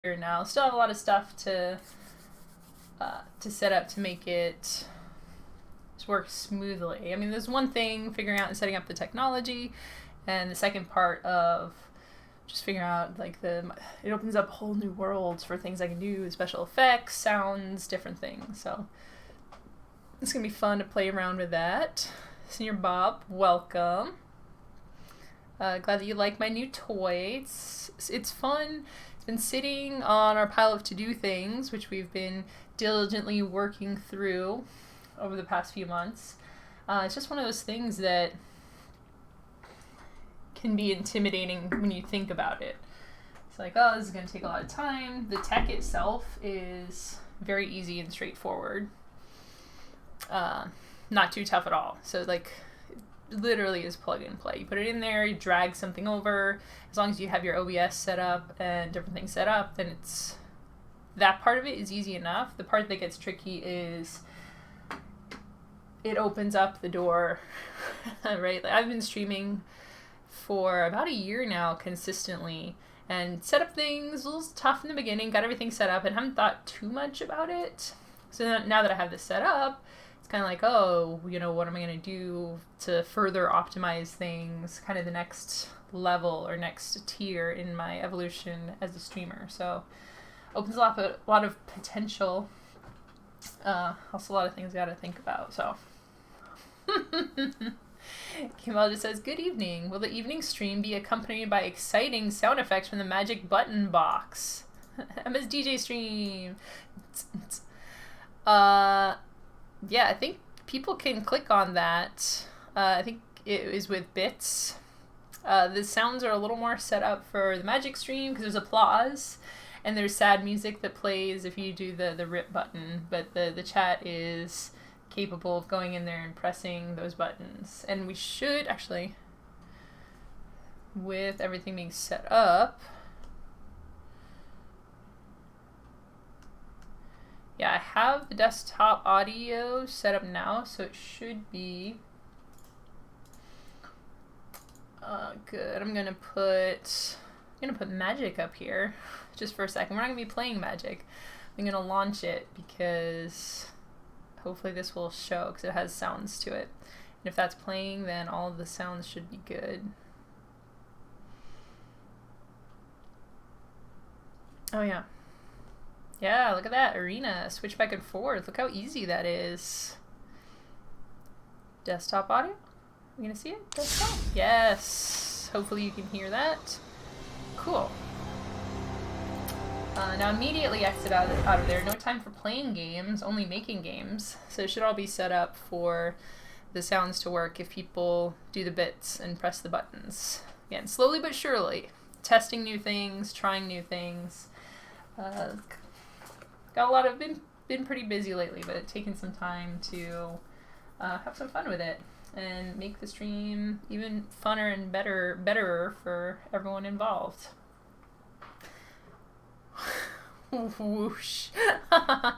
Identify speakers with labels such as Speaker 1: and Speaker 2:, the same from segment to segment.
Speaker 1: now. Still have a lot of stuff to set up to make it just work smoothly. I mean, there's one thing figuring out and setting up the technology, and the second part of just figuring out like it opens up whole new worlds for things I can do, special effects, sounds, different things. So it's gonna be fun to play around with that. Senior Bob, welcome. Glad that you like my new toy. It's fun. It's been sitting on our pile of to-do things, which we've been diligently working through over the past few months. It's just one of those things that can be intimidating when you think about it. It's like, oh, this is going to take a lot of time. The tech itself is very easy and straightforward. Not too tough at all. So like, literally is plug and play. You put it in there, you drag something over. As long as you have your OBS set up and different things set up, then that part of it is easy enough. The part that gets tricky is it opens up the door, right? Like, I've been streaming for about a year now consistently, and set up things a little tough in the beginning, got everything set up and haven't thought too much about it. So now that I have this set up, kind of like, oh, what am I going to do to further optimize things, kind of the next level or next tier in my evolution as a streamer. So opens up a lot of potential. Also a lot of things I got to think about. So Kimmel just says, good evening. Will the evening stream be accompanied by exciting sound effects from the magic button box? MSDJ stream. Yeah, I think people can click on that. I think it is with bits. The sounds are a little more set up for the magic stream because there's applause and there's sad music that plays if you do the rip button, but the chat is capable of going in there and pressing those buttons. And we should actually, with everything being set up, yeah, I have the desktop audio set up now, so it should be good. I'm gonna put magic up here just for a second. We're not gonna be playing magic. I'm gonna launch it because hopefully this will show because it has sounds to it. And if that's playing, then all of the sounds should be good. Oh yeah. Yeah, look at that. Arena. Switch back and forth. Look how easy that is. Desktop audio? You gonna see it? Desktop? Yes. Hopefully you can hear that. Cool. Now immediately exit out of there. No time for playing games, only making games. So it should all be set up for the sounds to work if people do the bits and press the buttons. Again, slowly but surely. Testing new things, trying new things. Got a lot of been pretty busy lately, but taking some time to have some fun with it and make the stream even funner and betterer for everyone involved. Whoosh. I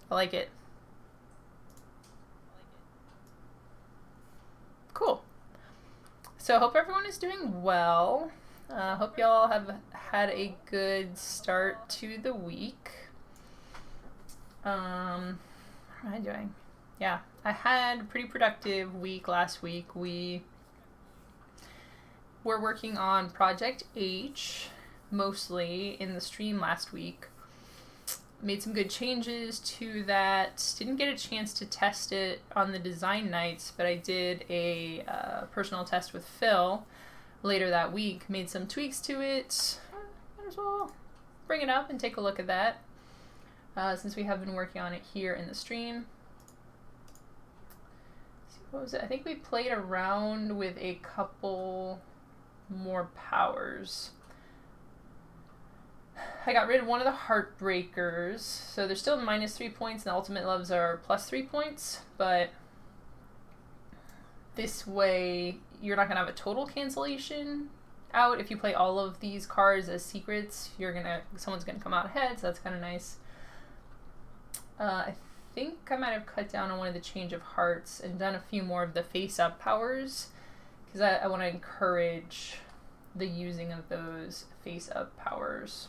Speaker 1: like it. Cool. So I hope everyone is doing well. Hope y'all have had a good start to the week. How am I doing? Yeah, I had a pretty productive week last week. We were working on Project H, mostly in the stream last week. Made some good changes to that. Didn't get a chance to test it on the design nights, but I did a personal test with Phil later that week. Made some tweaks to it. Might as well bring it up and take a look at that since we have been working on it here in the stream. What was it? I think we played around with a couple more powers. I got rid of one of the Heartbreakers, so they're still -3 points, and the Ultimate Loves are +3 points, but this way you're not going to have a total cancellation out. If you play all of these cards as secrets, someone's going to come out ahead, so that's kind of nice. I think I might have cut down on one of the Change of Hearts and done a few more of the face-up powers, because I want to encourage the using of those face-up powers.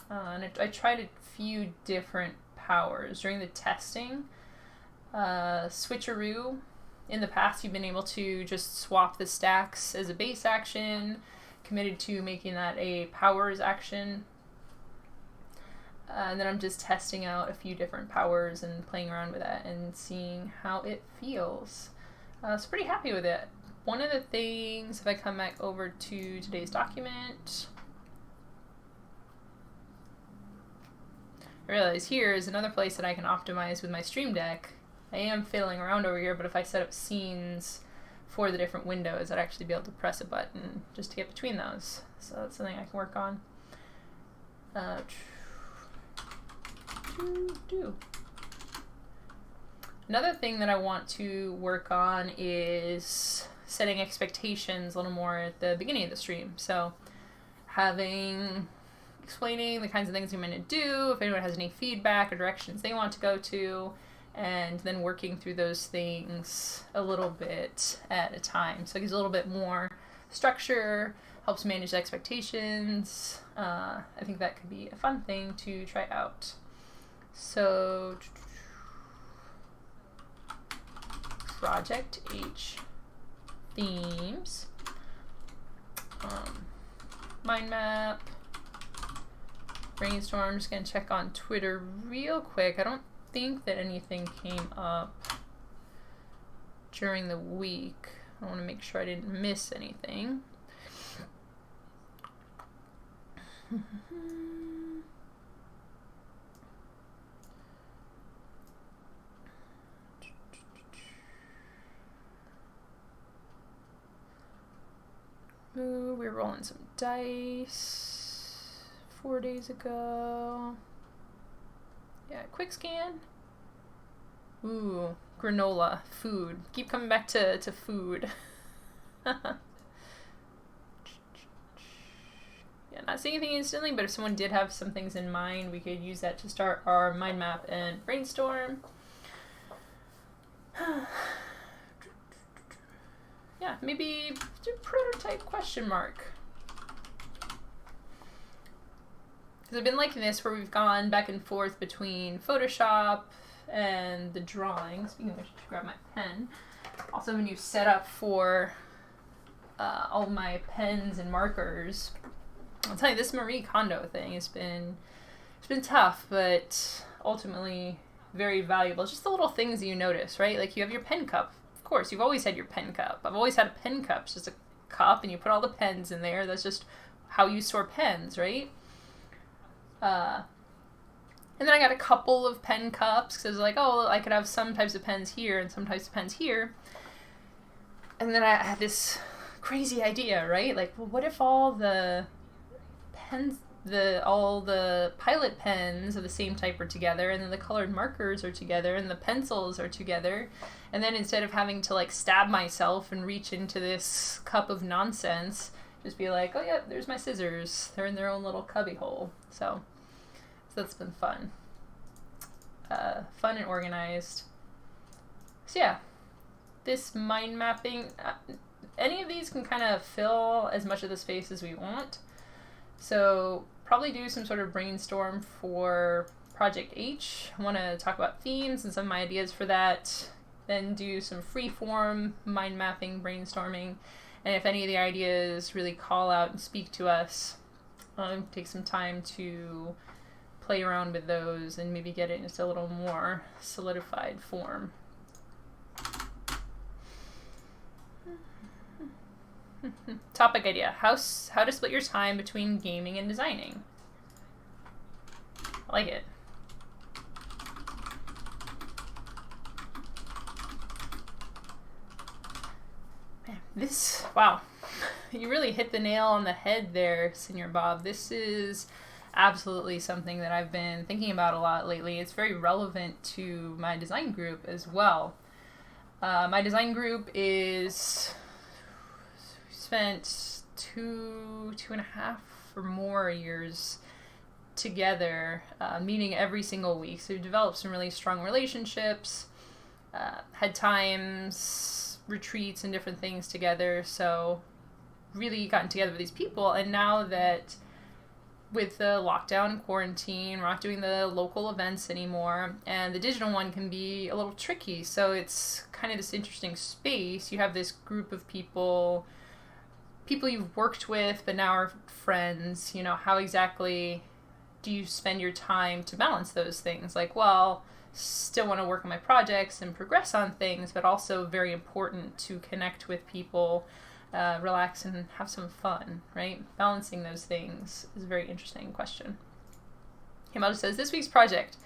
Speaker 1: And I tried a few different powers during the testing. Switcheroo. In the past, you've been able to just swap the stacks as a base action, committed to making that a powers action. And then I'm just testing out a few different powers and playing around with that and seeing how it feels. So pretty happy with it. One of the things, if I come back over to today's document, I realize here is another place that I can optimize with my Stream Deck. I am fiddling around over here, but if I set up scenes for the different windows, I'd actually be able to press a button just to get between those. So that's something I can work on. Another thing that I want to work on is setting expectations a little more at the beginning of the stream. So explaining the kinds of things I'm going to do, if anyone has any feedback or directions they want to go to, and then working through those things a little bit at a time. So it gives a little bit more structure, helps manage expectations. I think that could be a fun thing to try out. So, Project H themes, mind map, brainstorm. I'm just going to check on Twitter real quick. I don't think that anything came up during the week. I want to make sure I didn't miss anything. Ooh, we were rolling some dice 4 days ago. Yeah, quick scan. Ooh, granola, food. Keep coming back to food. Yeah, not seeing anything instantly, but if someone did have some things in mind, we could use that to start our mind map and brainstorm. Yeah, maybe do prototype question mark. Because I've been liking this where we've gone back and forth between Photoshop and the drawing. Speaking of which, I should grab my pen. Also have a new setup for all my pens and markers. I'll tell you, this Marie Kondo thing has been tough, but ultimately very valuable. It's just the little things that you notice, right? Like you have your pen cup. Of course, you've always had your pen cup. I've always had a pen cup. It's just a cup, and you put all the pens in there. That's just how you store pens, right? And then I got a couple of pen cups because I was like, oh, I could have some types of pens here and some types of pens here. And then I had this crazy idea, right? Like, well, what if all the pens, all the pilot pens of the same type are together, and then the colored markers are together, and the pencils are together, and then instead of having to like stab myself and reach into this cup of nonsense, just be like, oh yeah, there's my scissors. They're in their own little cubby hole. So that's been fun. Fun and organized. So yeah, this mind mapping, any of these can kind of fill as much of the space as we want. So probably do some sort of brainstorm for Project H. I want to talk about themes and some of my ideas for that. Then do some free-form mind mapping, brainstorming. And if any of the ideas really call out and speak to us, take some time to play around with those and maybe get it into a little more solidified form. Topic idea. How to split your time between gaming and designing. I like it. Man, wow. You really hit the nail on the head there, Senior Bob. This is absolutely something that I've been thinking about a lot lately. It's very relevant to my design group as well. My design group is spent two and a half or more years together, meeting every single week. So we've developed some really strong relationships, had times, retreats, and different things together. So really gotten together with these people. And now that with the lockdown and quarantine, we're not doing the local events anymore, and the digital one can be a little tricky. So it's kind of this interesting space. You have this group of people you've worked with, but now are friends. You know, how exactly do you spend your time to balance those things? Like, well, still want to work on my projects and progress on things, but also very important to connect with people, relax and have some fun, right? Balancing those things is a very interesting question. Himalda says, this week's project,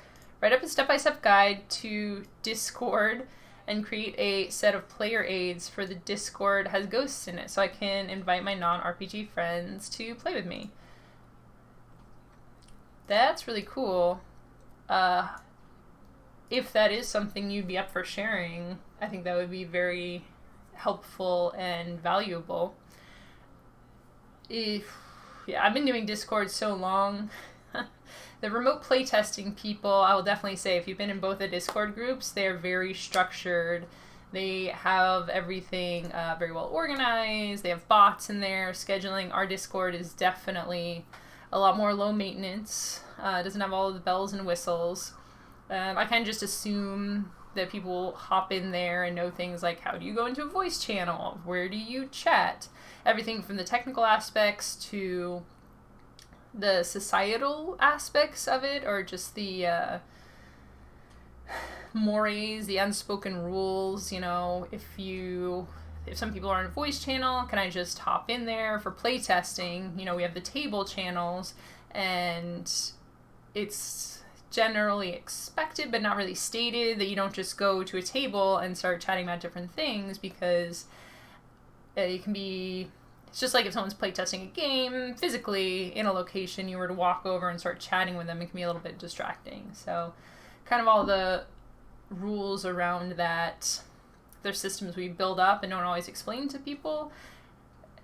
Speaker 1: write up a step-by-step guide to Discord and create a set of player aids for the Discord has ghosts in it so I can invite my non-RPG friends to play with me. That's really cool. If that is something you'd be up for sharing, I think that would be very helpful and valuable. I've been doing Discord so long. The remote playtesting people, I will definitely say, if you've been in both the Discord groups, they're very structured. They have everything very well organized. They have bots in there, scheduling. Our Discord is definitely a lot more low maintenance. It doesn't have all of the bells and whistles. I kind of just assume that people hop in there and know things like, how do you go into a voice channel? Where do you chat? Everything from the technical aspects to the societal aspects of it, or just the mores, the unspoken rules. You know, if some people are on a voice channel, can I just hop in there for playtesting? You know, we have the table channels, and it's generally expected but not really stated that you don't just go to a table and start chatting about different things, because it can be, it's just like if someone's playtesting a game physically in a location, you were to walk over and start chatting with them, it can be a little bit distracting. So kind of all the rules around that, there's systems we build up and don't always explain to people.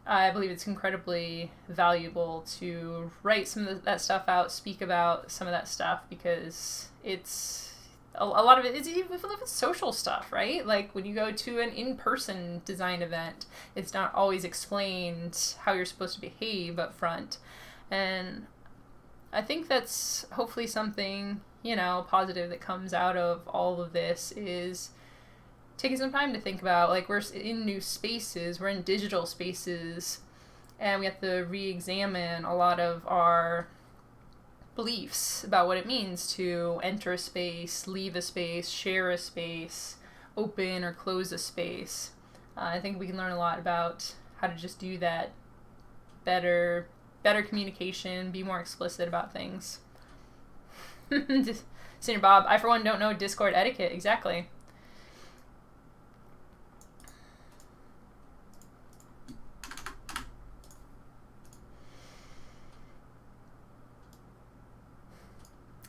Speaker 1: I believe it's incredibly valuable to write some of that stuff out, speak about some of that stuff, because it's a lot of it is even social stuff, right? Like when you go to an in-person design event, it's not always explained how you're supposed to behave up front. And I think that's hopefully something, you know, positive that comes out of all of this, is taking some time to think about, like, we're in new spaces, we're in digital spaces, and we have to re-examine a lot of our beliefs about what it means to enter a space, leave a space, share a space, open or close a space. I think we can learn a lot about how to just do that better communication, be more explicit about things. Senior Bob, I for one don't know Discord etiquette, exactly.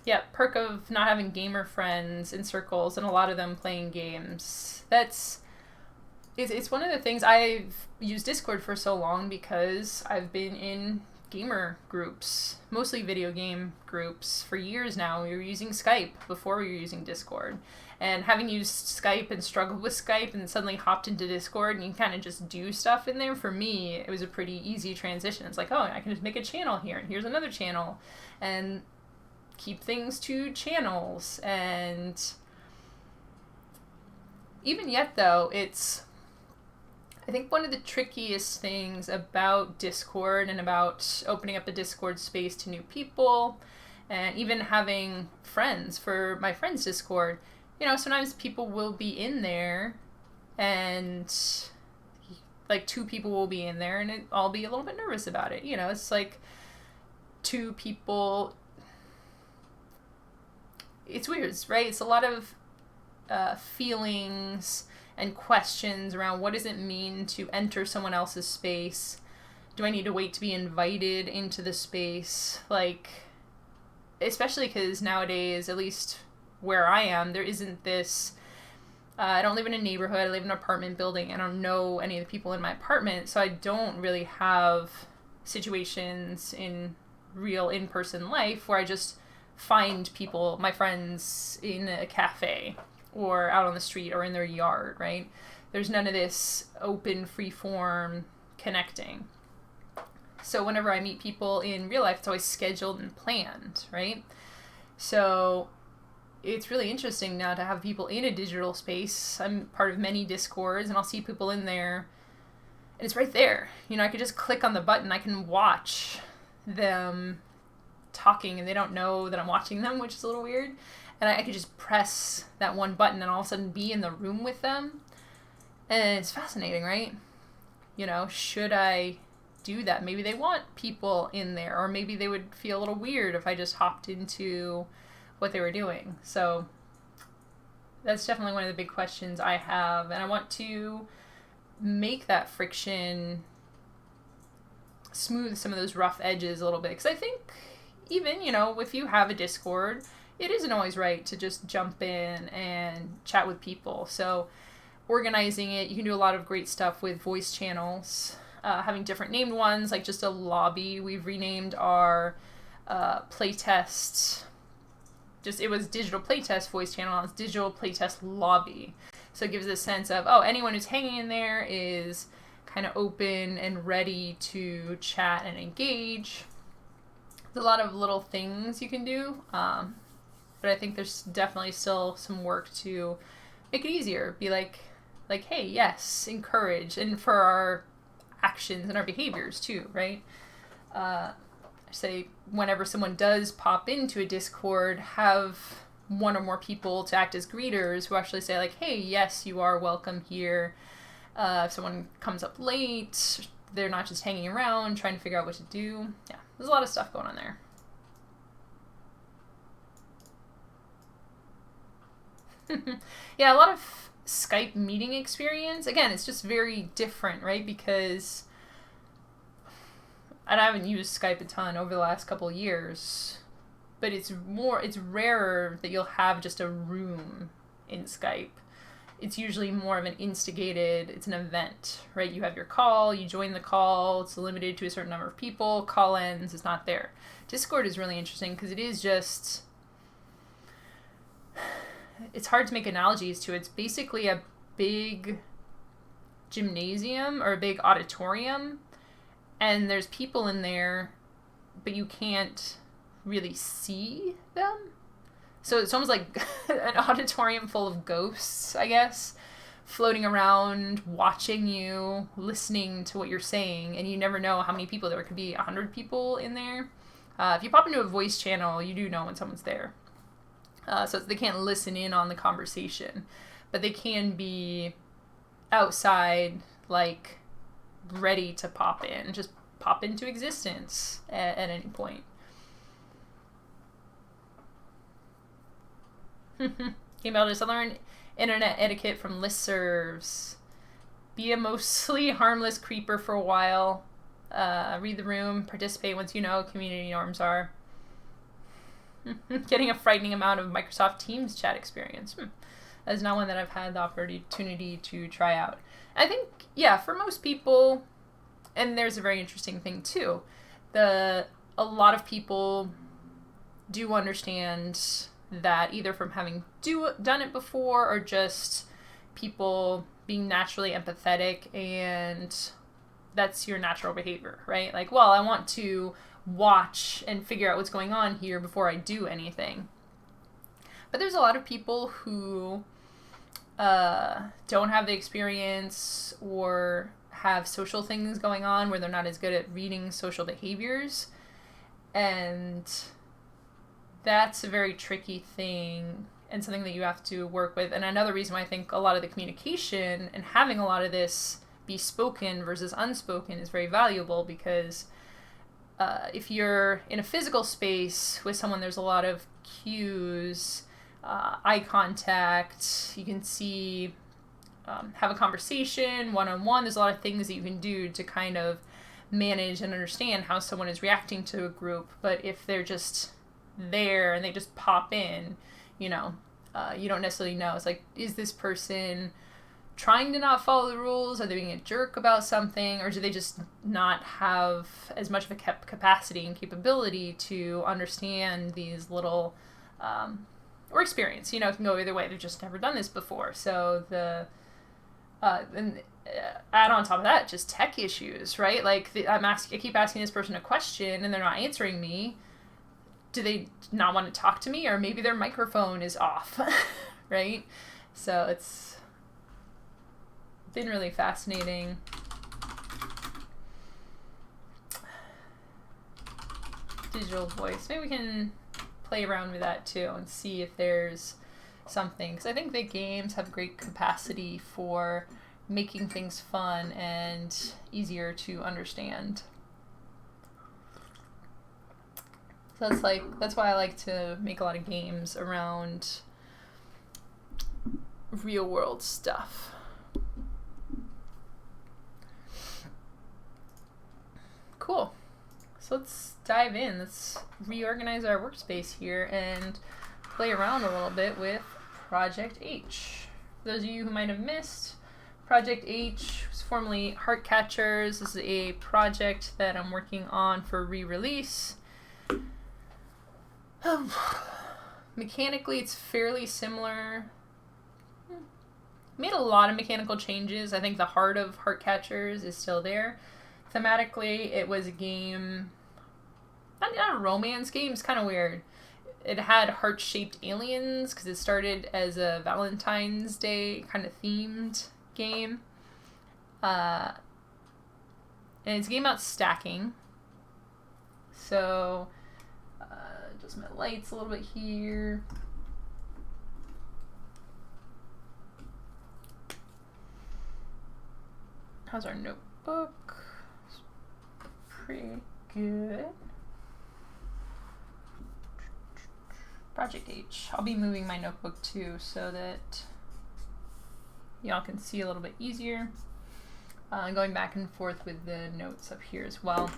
Speaker 1: Yeah, perk of not having gamer friends in circles and a lot of them playing games. It's one of the things. I've used Discord for so long because I've been in gamer groups, mostly video game groups, for years now. We were using Skype before we were using Discord. And having used Skype and struggled with Skype and suddenly hopped into Discord and you kind of just do stuff in there, for me, it was a pretty easy transition. It's like, oh, I can just make a channel here and here's another channel. And keep things to channels. And even yet, though, I think one of the trickiest things about Discord and about opening up a Discord space to new people, and even having friends for my friends' Discord, you know, sometimes people will be in there and like 2 people will be in there and I'll be a little bit nervous about it. You know, it's like 2 people. It's weird, right? It's a lot of feelings and questions around what does it mean to enter someone else's space? Do I need to wait to be invited into the space? Like, especially because nowadays, at least where I am, there isn't this, I don't live in a neighborhood, I live in an apartment building, I don't know any of the people in my apartment, so I don't really have situations in real in-person life where I just find people, my friends, in a cafe or out on the street or in their yard, right? There's none of this open, free-form connecting. So whenever I meet people in real life, it's always scheduled and planned, right? So it's really interesting now to have people in a digital space. I'm part of many Discords, and I'll see people in there, and it's right there. You know, I could just click on the button. I can watch them talking, and they don't know that I'm watching them, which is a little weird. And I could just press that one button and all of a sudden be in the room with them. And it's fascinating, right? You know, should I do that? Maybe they want people in there, or maybe they would feel a little weird if I just hopped into what they were doing. So that's definitely one of the big questions I have, and I want to make that friction, smooth some of those rough edges a little bit, because I think even, you know, if you have a Discord, it isn't always right to just jump in and chat with people. So organizing it, you can do a lot of great stuff with voice channels, having different named ones, like just a lobby. We've renamed our playtest, it was digital playtest voice channel, now it's digital playtest lobby. So it gives a sense of, oh, anyone who's hanging in there is kind of open and ready to chat and engage. There's a lot of little things you can do, but I think there's definitely still some work to make it easier. Be like, hey, yes, encourage, and for our actions and our behaviors too, right? I say whenever someone does pop into a Discord, have one or more people to act as greeters who actually say like, hey, yes, you are welcome here. If someone comes up late, they're not just hanging around trying to figure out what to do. Yeah, there's a lot of stuff going on there. Yeah, a lot of Skype meeting experience. Again, it's just very different, right? Because and I haven't used Skype a ton over the last couple of years, but it's rarer that you'll have just a room in Skype. It's usually more of an instigated, it's an event, right? You have your call, you join the call, it's limited to a certain number of people, call ends, it's not there. Discord is really interesting because it is just, it's hard to make analogies to it. It's basically a big gymnasium or a big auditorium, and there's people in there, but you can't really see them. So it's almost like an auditorium full of ghosts, I guess, floating around, watching you, listening to what you're saying, and you never know how many people there could be. 100 people in there. If you pop into a voice channel, you do know when someone's there. So they can't listen in on the conversation, but they can be outside, like, ready to pop in, just pop into existence at any point. Email just learn internet etiquette from listservs. Be a mostly harmless creeper for a while. Read the room, participate once you know what community norms are. Getting a frightening amount of Microsoft Teams chat experience. That is not one that I've had the opportunity to try out. I think, yeah, for most people, and there's a very interesting thing too, a lot of people do understand that either from having done it before or just people being naturally empathetic, and that's your natural behavior, right? Like, well, I want to watch and figure out what's going on here before I do anything. But there's a lot of people who don't have the experience or have social things going on where they're not as good at reading social behaviors, and that's a very tricky thing and something that you have to work with. And another reason why I think a lot of the communication and having a lot of this be spoken versus unspoken is very valuable, because if you're in a physical space with someone, there's a lot of cues, eye contact, you can see, have a conversation one-on-one. There's a lot of things that you can do to kind of manage and understand how someone is reacting to a group. But if they're just there and they just pop in, you know, you don't necessarily know. It's like, is this person trying to not follow the rules? Are they being a jerk about something? Or do they just not have as much of a capacity and capability to understand these little, or experience, you know, it can go either way. They've just never done this before. So and add on top of that, just tech issues, right? Like I keep asking this person a question and they're not answering me. Do they not want to talk to me, or maybe their microphone is off, right? So it's been really fascinating. Digital voice. Maybe we can play around with that too and see if there's something, because I think the games have great capacity for making things fun and easier to understand. So that's why I like to make a lot of games around real world stuff. Cool. So let's dive in. Let's reorganize our workspace here and play around a little bit with Project H. For those of you who might have missed, Project H was formerly Heart Catchers. This is a project that I'm working on for re-release. Mechanically, it's fairly similar. Made a lot of mechanical changes. I think the heart of Heart Catchers is still there. Thematically, it was a game, not a romance game, it's kind of weird. It had heart-shaped aliens because it started as a Valentine's Day kind of themed game. And it's a game about stacking. So, adjust my lights a little bit here. How's our notebook? It's pretty good. Project H. I'll be moving my notebook too so that y'all can see a little bit easier. Going back and forth with the notes up here as well.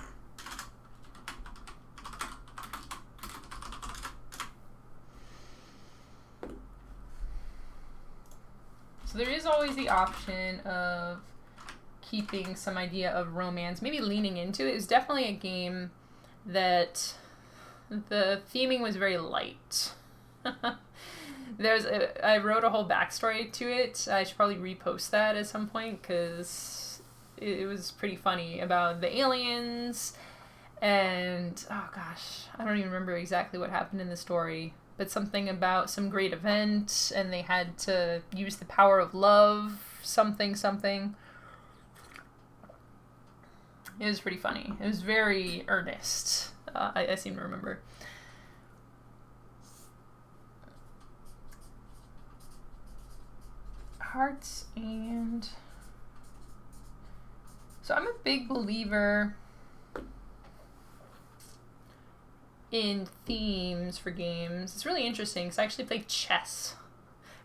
Speaker 1: So there is always the option of keeping some idea of romance, maybe leaning into it. It was definitely a game that the theming was very light. I wrote a whole backstory to it. I should probably repost that at some point because it was pretty funny about the aliens and, oh gosh, I don't even remember exactly what happened in the story, but something about some great event and they had to use the power of love, something. It was pretty funny. It was very earnest. I seem to remember. Hearts and... So I'm a big believer in themes for games. It's really interesting because I actually played chess.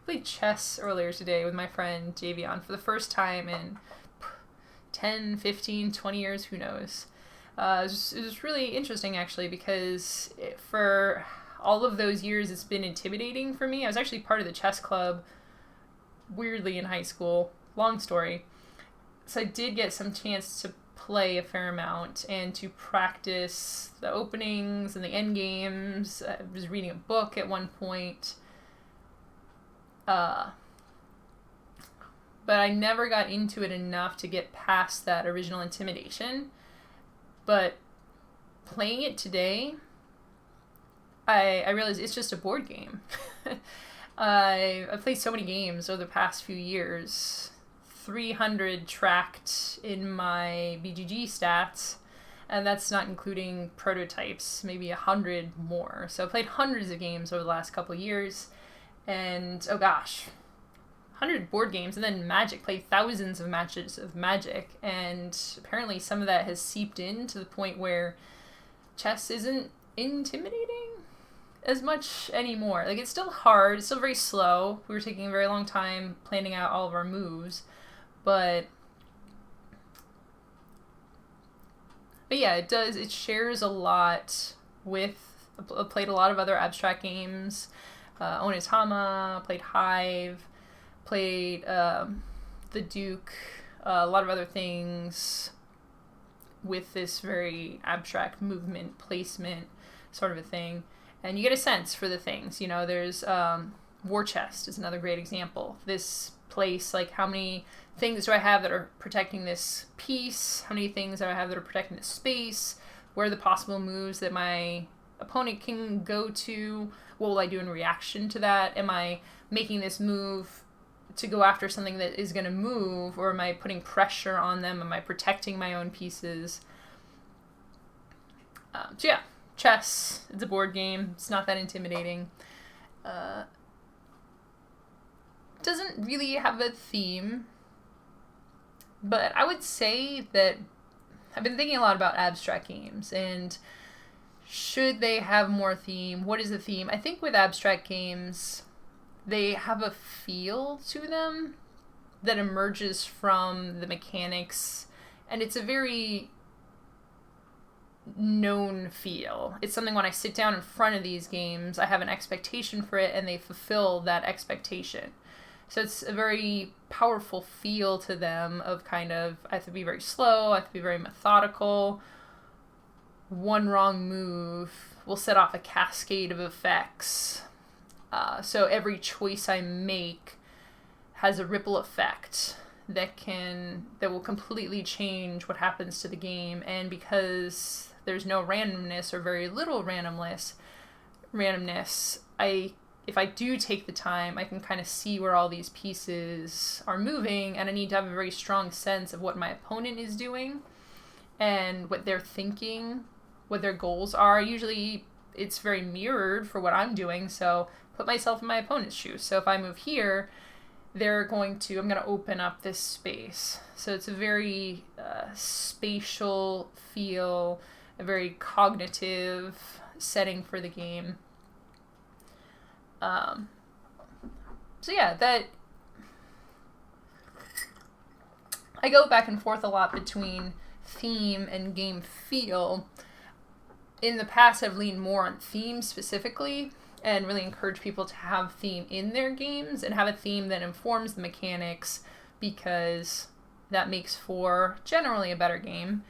Speaker 1: I played chess earlier today with my friend Javion for the first time in 10, 15, 20 years, who knows. It was really interesting, actually, because for all of those years, it's been intimidating for me. I was actually part of the chess club, weirdly, in high school. Long story. So I did get some chance to play a fair amount and to practice the openings and the end games. I was reading a book at one point. But I never got into it enough to get past that original intimidation. But playing it today, I realized it's just a board game. I've played so many games over the past few years. 300 tracked in my BGG stats, and that's not including prototypes, maybe 100 more. So I played hundreds of games over the last couple of years, and oh gosh, 100 board games, and then Magic, played thousands of matches of Magic, and apparently some of that has seeped in to the point where chess isn't intimidating as much anymore. Like, it's still hard, it's still very slow. We were taking a very long time planning out all of our moves, but yeah, it shares a lot with, I played a lot of other abstract games, Onitama, played Hive, played The Duke, a lot of other things with this very abstract movement placement sort of a thing. And you get a sense for the things, you know, there's War Chest is another great example. This place. Like, how many things do I have that are protecting this piece? How many things do I have that are protecting this space? Where are the possible moves that my opponent can go to? What will I do in reaction to that? Am I making this move to go after something that is going to move, or am I putting pressure on them? Am I protecting my own pieces? So yeah, chess, it's a board game. It's not that intimidating. Doesn't really have a theme, but I would say that I've been thinking a lot about abstract games, and should they have more theme? What is the theme? I think with abstract games, they have a feel to them that emerges from the mechanics, and it's a very known feel. It's something when I sit down in front of these games, I have an expectation for it, and they fulfill that expectation. So it's a very powerful feel to them of kind of, I have to be very slow, I have to be very methodical. One wrong move will set off a cascade of effects. So every choice I make has a ripple effect that will completely change what happens to the game. And because there's no randomness or very little randomness, if I do take the time, I can kind of see where all these pieces are moving, and I need to have a very strong sense of what my opponent is doing and what they're thinking, what their goals are. Usually it's very mirrored for what I'm doing, so put myself in my opponent's shoes. So if I move here, I'm going to open up this space. So it's a very spatial feel, a very cognitive setting for the game. So yeah, that I go back and forth a lot between theme and game feel. In the past, I've leaned more on theme specifically and really encourage people to have theme in their games and have a theme that informs the mechanics, because that makes for generally a better game.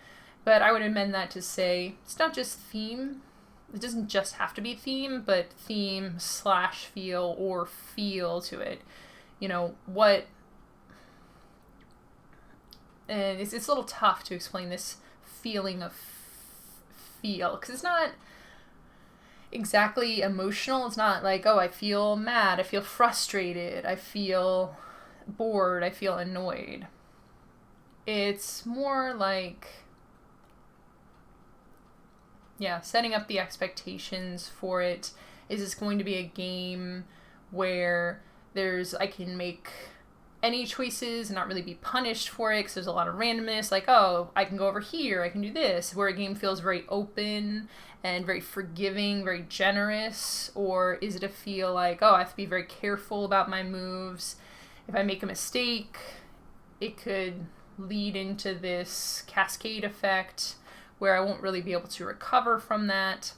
Speaker 1: But I would amend that to say it's not just theme. It doesn't just have to be theme, but theme / feel or feel to it. You know, and it's a little tough to explain this feeling of feel, because it's not exactly emotional. It's not like, oh, I feel mad, I feel frustrated, I feel bored, I feel annoyed. It's more like, yeah, setting up the expectations for it. Is this going to be a game where I can make any choices and not really be punished for it because there's a lot of randomness, like, oh, I can go over here, I can do this, where a game feels very open and very forgiving, very generous? Or is it a feel like, oh, I have to be very careful about my moves. If I make a mistake, it could lead into this cascade effect where I won't really be able to recover from that.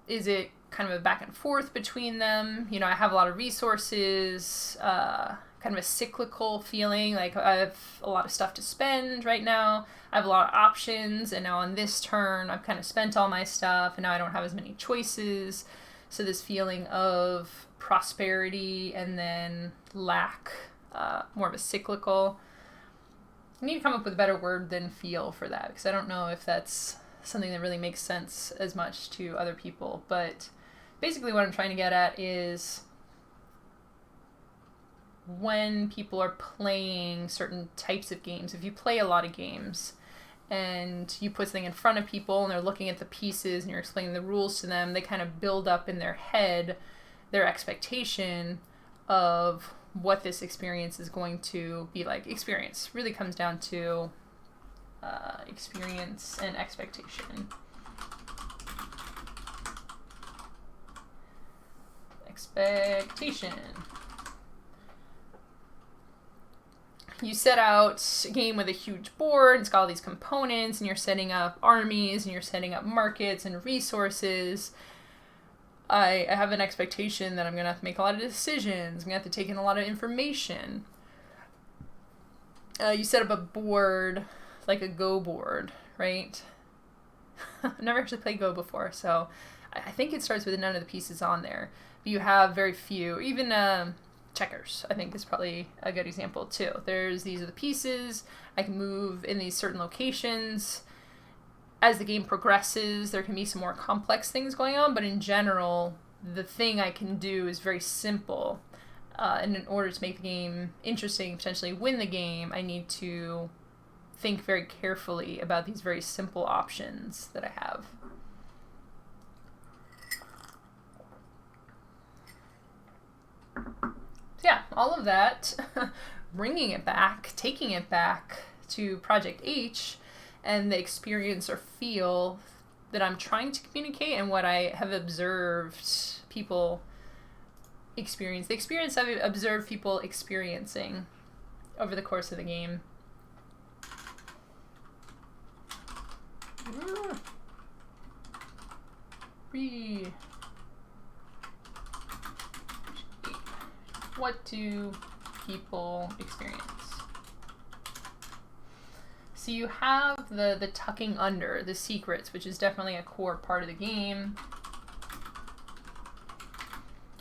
Speaker 1: Is it kind of a back and forth between them? You know, I have a lot of resources, kind of a cyclical feeling, like I have a lot of stuff to spend right now. I have a lot of options, and now on this turn, I've kind of spent all my stuff, and now I don't have as many choices. So this feeling of prosperity and then lack, more of a cyclical. I need to come up with a better word than feel for that, because I don't know if that's something that really makes sense as much to other people. But basically what I'm trying to get at is when people are playing certain types of games, if you play a lot of games and you put something in front of people and they're looking at the pieces and you're explaining the rules to them, they kind of build up in their head their expectation of what this experience is going to be like. Experience really comes down to experience and expectation. Expectation. You set out a game with a huge board, it's got all these components, and you're setting up armies, and you're setting up markets and resources. I have an expectation that I'm going to have to make a lot of decisions. I'm going to have to take in a lot of information. You set up a board, like a Go board, right? I've never actually played Go before, so I think it starts with none of the pieces on there. But you have very few. Even checkers, I think, is probably a good example too. These are the pieces. I can move in these certain locations. As the game progresses, there can be some more complex things going on, but in general, the thing I can do is very simple. And in order to make the game interesting, potentially win the game, I need to think very carefully about these very simple options that I have. So yeah, all of that, bringing it back, taking it back to Project H, and the experience or feel that I'm trying to communicate and what I have observed people experience. The experience I've observed people experiencing over the course of the game. What do people experience? So you have the tucking under, the secrets, which is definitely a core part of the game.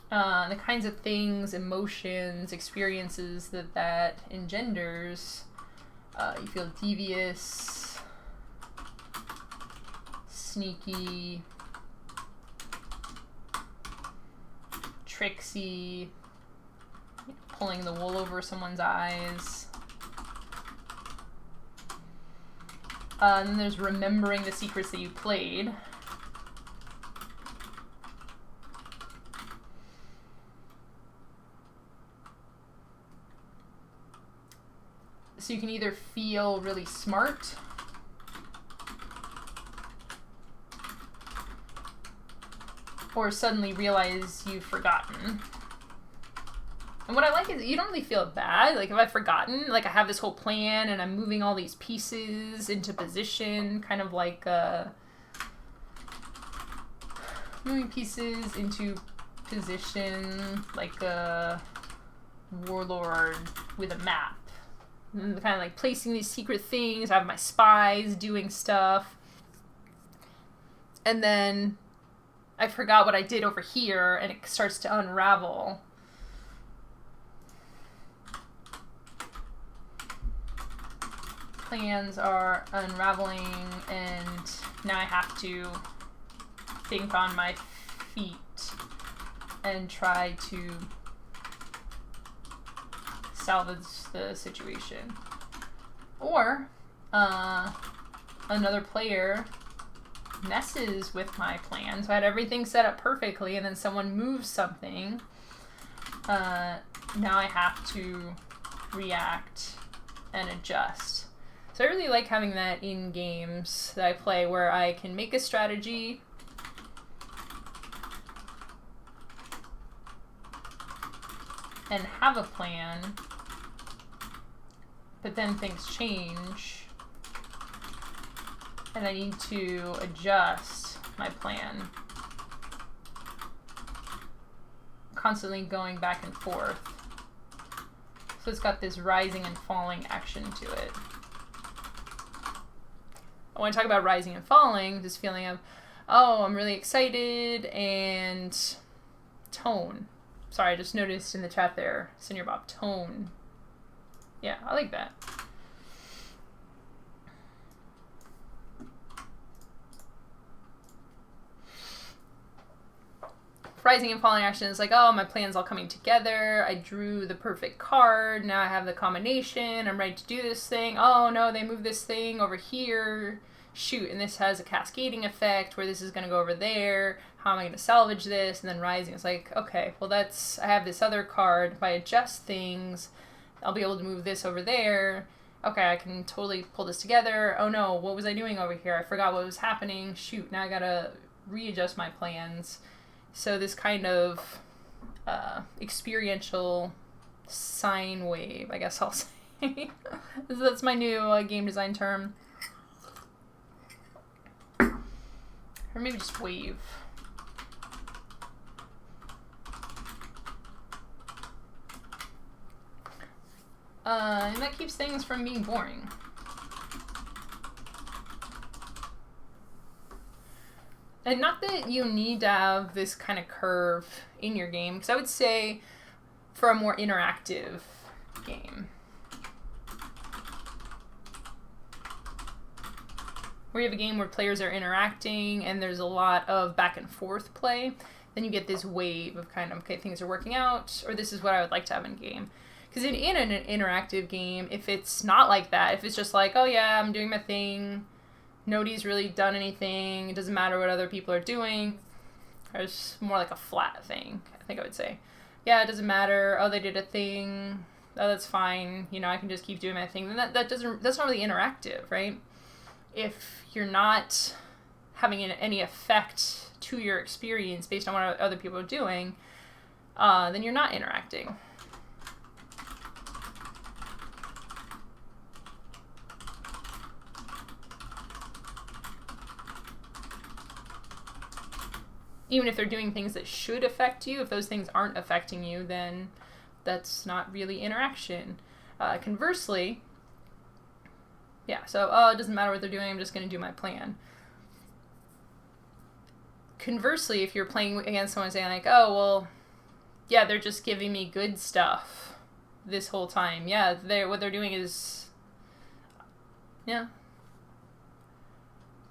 Speaker 1: The kinds of things, emotions, experiences that engenders. You feel devious, sneaky, tricksy, pulling the wool over someone's eyes. And then there's remembering the secrets that you played. So you can either feel really smart or suddenly realize you've forgotten. And what I like is you don't really feel bad. Like, if I've forgotten, like, I have this whole plan and I'm moving all these pieces into position, kind of like moving pieces into position like a warlord with a map. And kind of like placing these secret things. I have my spies doing stuff. And then I forgot what I did over here and it starts to unravel. Plans are unraveling, and now I have to think on my feet and try to salvage the situation. Or another player messes with my plan. So I had everything set up perfectly, and then someone moves something. Now I have to react and adjust. So I really like having that in games that I play, where I can make a strategy and have a plan, but then things change and I need to adjust my plan. Constantly going back and forth. So it's got this rising and falling action to it. When I talk about rising and falling, this feeling of, oh, I'm really excited, and tone. Sorry, I just noticed in the chat there, Senior Bob, tone. Yeah, I like that. Rising and falling action is like, oh, my plan's all coming together. I drew the perfect card. Now I have the combination. I'm ready to do this thing. Oh, no, they moved this thing over here. Shoot, and this has a cascading effect where this is going to go over there. How am I going to salvage this? And then rising is like, okay, well, I have this other card. If I adjust things, I'll be able to move this over there. Okay, I can totally pull this together. Oh, no, what was I doing over here? I forgot what was happening. Shoot, now I got to readjust my plans. So this kind of experiential sine wave, I guess I'll say. That's my new game design term. Or maybe just wave. And that keeps things from being boring. And not that you need to have this kind of curve in your game, because I would say for a more interactive game. Where you have a game where players are interacting and there's a lot of back and forth play, then you get this wave of kind of, okay, things are working out, or this is what I would like to have in game. Because in an interactive game, if it's not like that, if it's just like, oh yeah, I'm doing my thing, nobody's really done anything, it doesn't matter what other people are doing, it's more like a flat thing, I think I would say. Yeah, it doesn't matter, oh, they did a thing, oh, that's fine, you know, I can just keep doing my thing. Then that's not really interactive, right? If you're not having any effect to your experience based on what other people are doing, then you're not interacting. Even if they're doing things that should affect you, if those things aren't affecting you, then that's not really interaction. Conversely, yeah, so, oh, it doesn't matter what they're doing, I'm just going to do my plan. Conversely, if you're playing against someone saying like, oh, well, yeah, they're just giving me good stuff this whole time. Yeah, what they're doing is, yeah.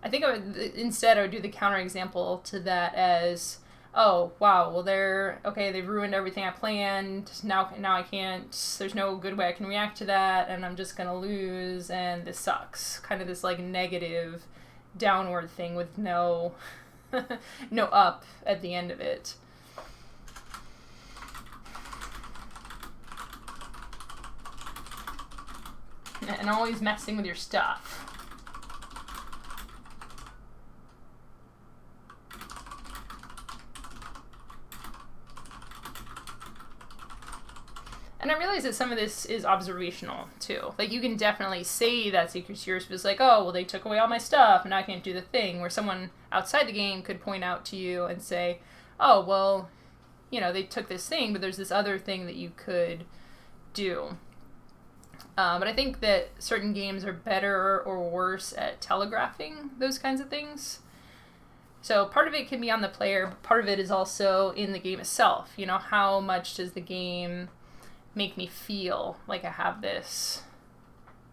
Speaker 1: I think I would do the counterexample to that as, oh, wow, well, they've ruined everything I planned, now I can't, there's no good way I can react to that, and I'm just gonna lose, and this sucks. Kind of this, like, negative, downward thing with no, no up at the end of it. And always messing with your stuff. And I realize that some of this is observational, too. Like, you can definitely say that secret's yours, but it's like, oh, well, they took away all my stuff, and now I can't do the thing. Where someone outside the game could point out to you and say, oh, well, you know, they took this thing, but there's this other thing that you could do. But I think that certain games are better or worse at telegraphing those kinds of things. So part of it can be on the player, but part of it is also in the game itself. You know, how much does the game make me feel like I have this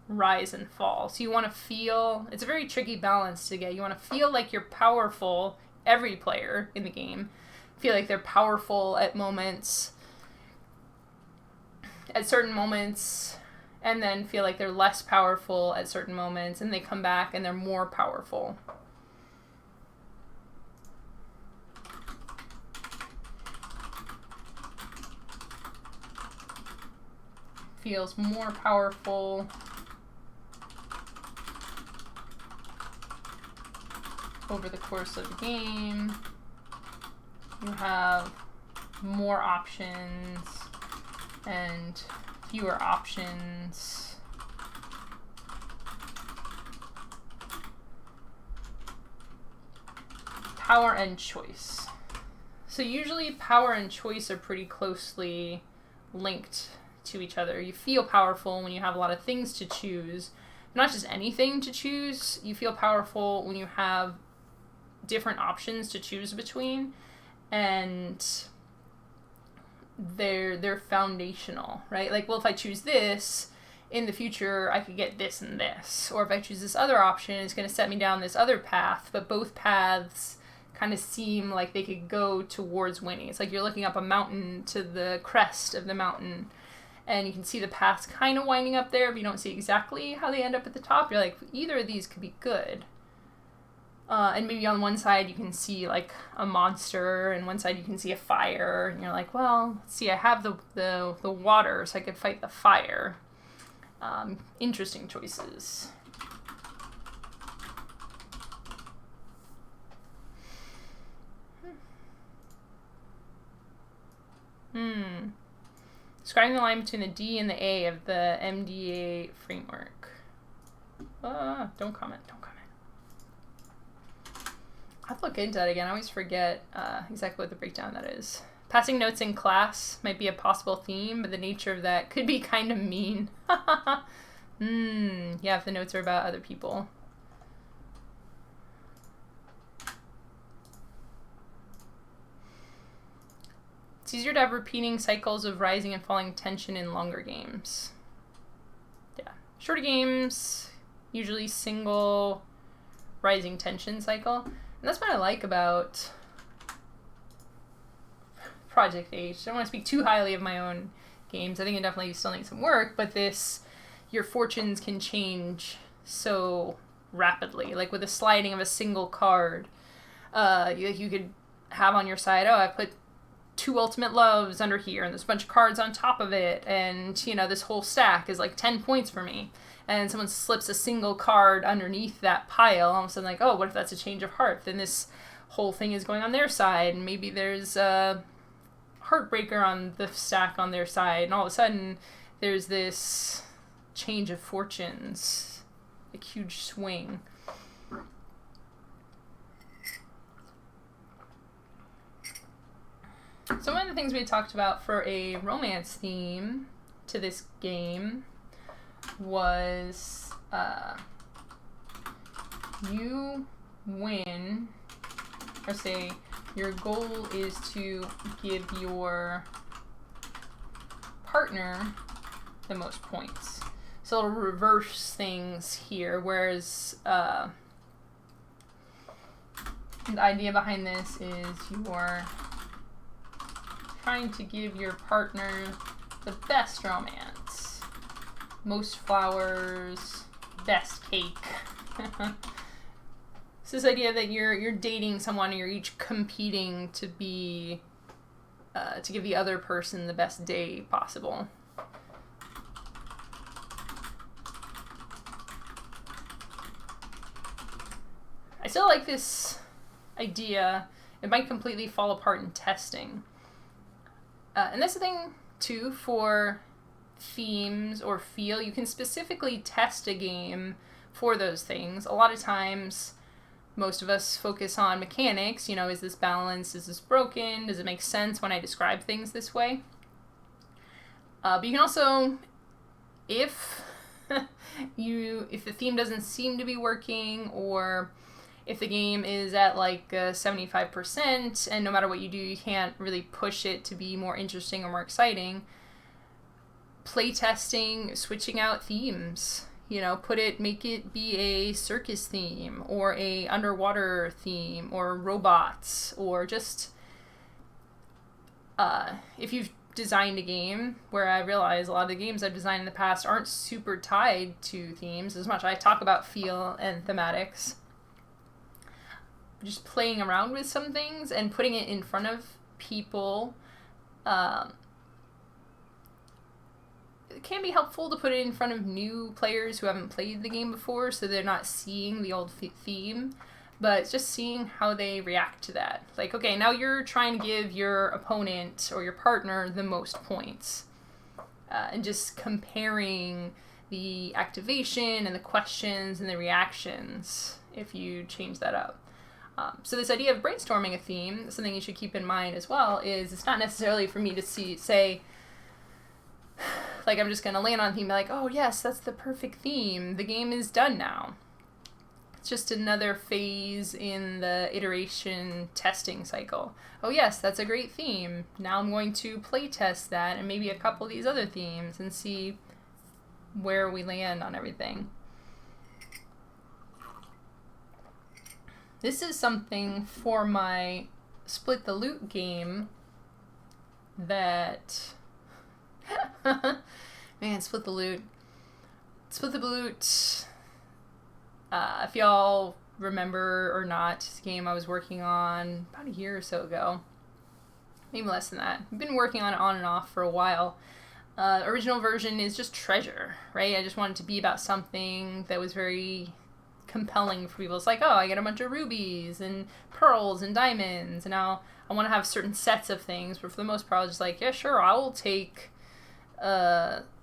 Speaker 1: rise and fall? So you want to feel, it's a very tricky balance to get. You want to feel like you're powerful, every player in the game, feel like they're powerful at certain moments, and then feel like they're less powerful at certain moments, and they come back and they're more powerful. Feels more powerful over the course of the game. You have more options and fewer options. Power and choice. So usually power and choice are pretty closely linked to each other. You feel powerful when you have a lot of things to choose, not just anything to choose. You feel powerful when you have different options to choose between, and they're foundational, right? Like, well, if I choose this, in the future I could get this and this, or if I choose this other option, it's going to set me down this other path, but both paths kind of seem like they could go towards winning. It's like you're looking up a mountain to the crest of the mountain, and you can see the paths kind of winding up there, but you don't see exactly how they end up at the top. You're like, either of these could be good. And maybe on one side you can see like a monster, and one side you can see a fire, and you're like, well, let's see, I have the water, so I could fight the fire. Interesting choices. Describing the line between the D and the A of the MDA framework. Don't comment. I'll have to look into that again. I always forget exactly what the breakdown that is. Passing notes in class might be a possible theme, but the nature of that could be kind of mean. Yeah, if the notes are about other people. It's It's easier to have repeating cycles of rising and falling tension in longer games. Yeah. Shorter games, usually single rising tension cycle. And that's what I like about Project H. I don't want to speak too highly of my own games. I think it definitely still needs some work, but your fortunes can change so rapidly. Like with the sliding of a single card, you could have on your side, oh, I put 2 ultimate loves under here, and there's a bunch of cards on top of it, and, this whole stack is like 10 points for me. And someone slips a single card underneath that pile, all of a sudden like, oh, what if that's a change of heart? Then this whole thing is going on their side, and maybe there's a Heartbreaker on the stack on their side, and all of a sudden there's this change of fortunes, a huge swing. So one of the things we talked about for a romance theme to this game was you win, or say your goal is to give your partner the most points. So it'll reverse things here, whereas the idea behind this is you're trying to give your partner the best romance. Most flowers, best cake. It's this idea that you're dating someone and you're each competing to be to give the other person the best day possible. I still like this idea. It might completely fall apart in testing. And that's the thing, too, for themes or feel. You can specifically test a game for those things. A lot of times, most of us focus on mechanics. Is this balanced? Is this broken? Does it make sense when I describe things this way? But you can also, if the theme doesn't seem to be working, or if the game is at like 75%, and no matter what you do, you can't really push it to be more interesting or more exciting, playtesting, switching out themes. Make it be a circus theme, or a underwater theme, or robots, or just, if you've designed a game, where I realize a lot of the games I've designed in the past aren't super tied to themes as much. I talk about feel and thematics. Just playing around with some things and putting it in front of people, it can be helpful to put it in front of new players who haven't played the game before, so they're not seeing the old theme, but it's just seeing how they react to that. Like, okay, now you're trying to give your opponent or your partner the most points, and just comparing the activation and the questions and the reactions if you change that up. So this idea of brainstorming a theme, something you should keep in mind as well, is it's not necessarily for me to say, like, I'm just going to land on a theme and be like, oh yes, that's the perfect theme. The game is done now. It's just another phase in the iteration testing cycle. Oh yes, that's a great theme. Now I'm going to play test that and maybe a couple of these other themes and see where we land on everything. This is something for my Split the Loot game that... Man, Split the Loot. Split the Loot, if y'all remember or not, this game I was working on about a year or so ago. Maybe less than that. I've been working on it on and off for a while. Original version is just treasure, right? I just wanted to be about something that was very compelling for people. It's like, oh, I get a bunch of rubies and pearls and diamonds, and now I want to have certain sets of things, but for the most part, I was just like, yeah, sure, I will take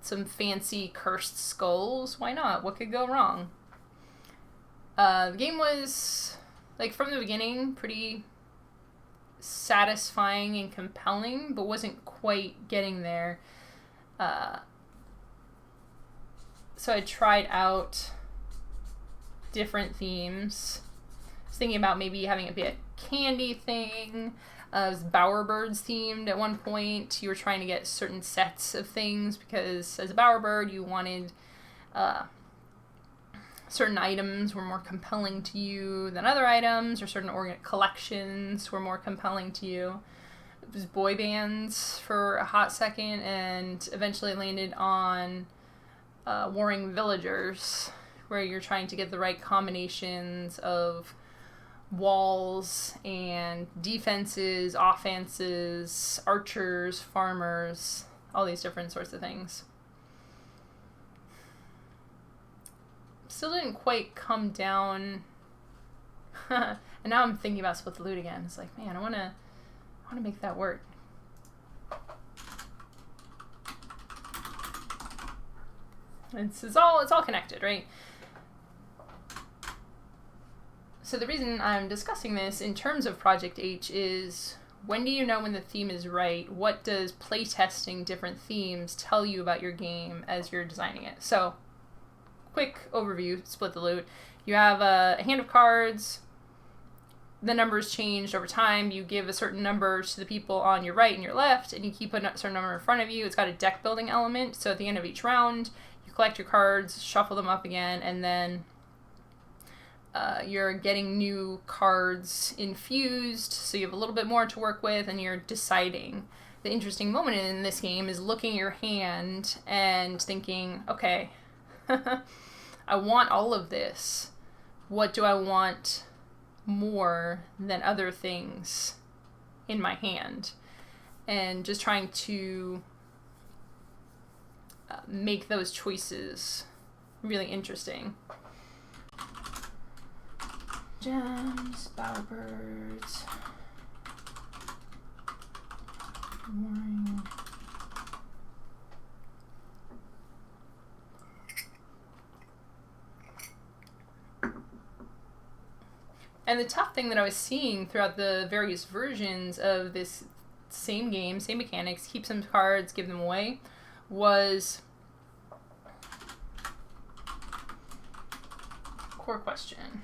Speaker 1: some fancy cursed skulls. Why not? What could go wrong? The game was, like, from the beginning, pretty satisfying and compelling, but wasn't quite getting there. So I tried out different themes. I was thinking about maybe having it be a candy thing. It was bowerbirds themed at one point. You were trying to get certain sets of things because as a bowerbird you wanted certain items were more compelling to you than other items, or certain collections were more compelling to you. It was boy bands for a hot second, and eventually landed on warring villagers, where you're trying to get the right combinations of walls and defenses, offenses, archers, farmers, all these different sorts of things. Still didn't quite come down. And now I'm thinking about Split the Loot again. It's like, man, I want to make that work. It's all connected, right? So the reason I'm discussing this in terms of Project H is, when do you know when the theme is right? What does playtesting different themes tell you about your game as you're designing it? So, quick overview, Split the Loot. You have a hand of cards. The numbers changed over time. You give a certain number to the people on your right and your left, and you keep a certain number in front of you. It's got a deck building element, so at the end of each round, you collect your cards, shuffle them up again, and then you're getting new cards infused, so you have a little bit more to work with, and you're deciding. The interesting moment in this game is looking at your hand and thinking, okay, I want all of this. What do I want more than other things in my hand? And just trying to make those choices really interesting. Gems, bowerbirds, warring. And the tough thing that I was seeing throughout the various versions of this same game, same mechanics, keep some cards, give them away, was core question.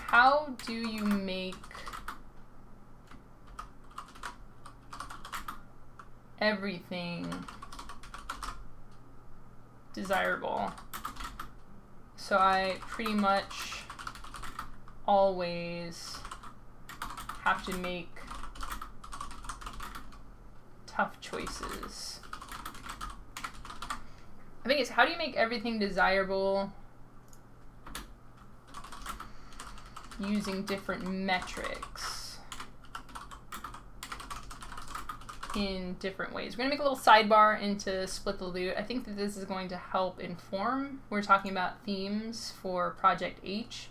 Speaker 1: How do you make everything desirable? So I pretty much always have to make tough choices. I think it's, how do you make everything desirable using different metrics in different ways? We're going to make a little sidebar into Split the Loot. I think that this is going to help inform. We're talking about themes for Project H.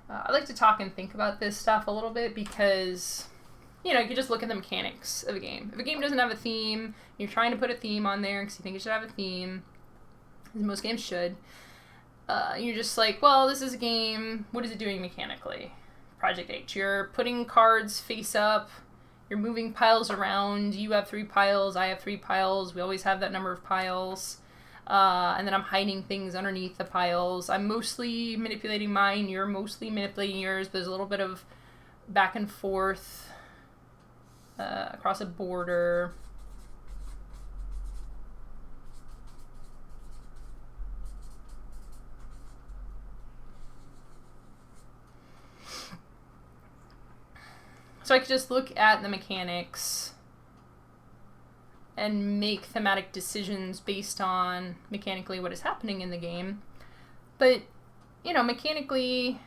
Speaker 1: I like to talk and think about this stuff a little bit because, you know, you can just look at the mechanics of a game. If a game doesn't have a theme, you're trying to put a theme on there because you think it should have a theme, as most games should. You're just like, well, this is a game. What is it doing mechanically? Project H. You're putting cards face up. You're moving piles around. You have 3 piles. I have 3 piles. We always have that number of piles. And then I'm hiding things underneath the piles. I'm mostly manipulating mine. You're mostly manipulating yours. But there's a little bit of back and forth across a border. So I could just look at the mechanics and make thematic decisions based on mechanically what is happening in the game. But, you know, mechanically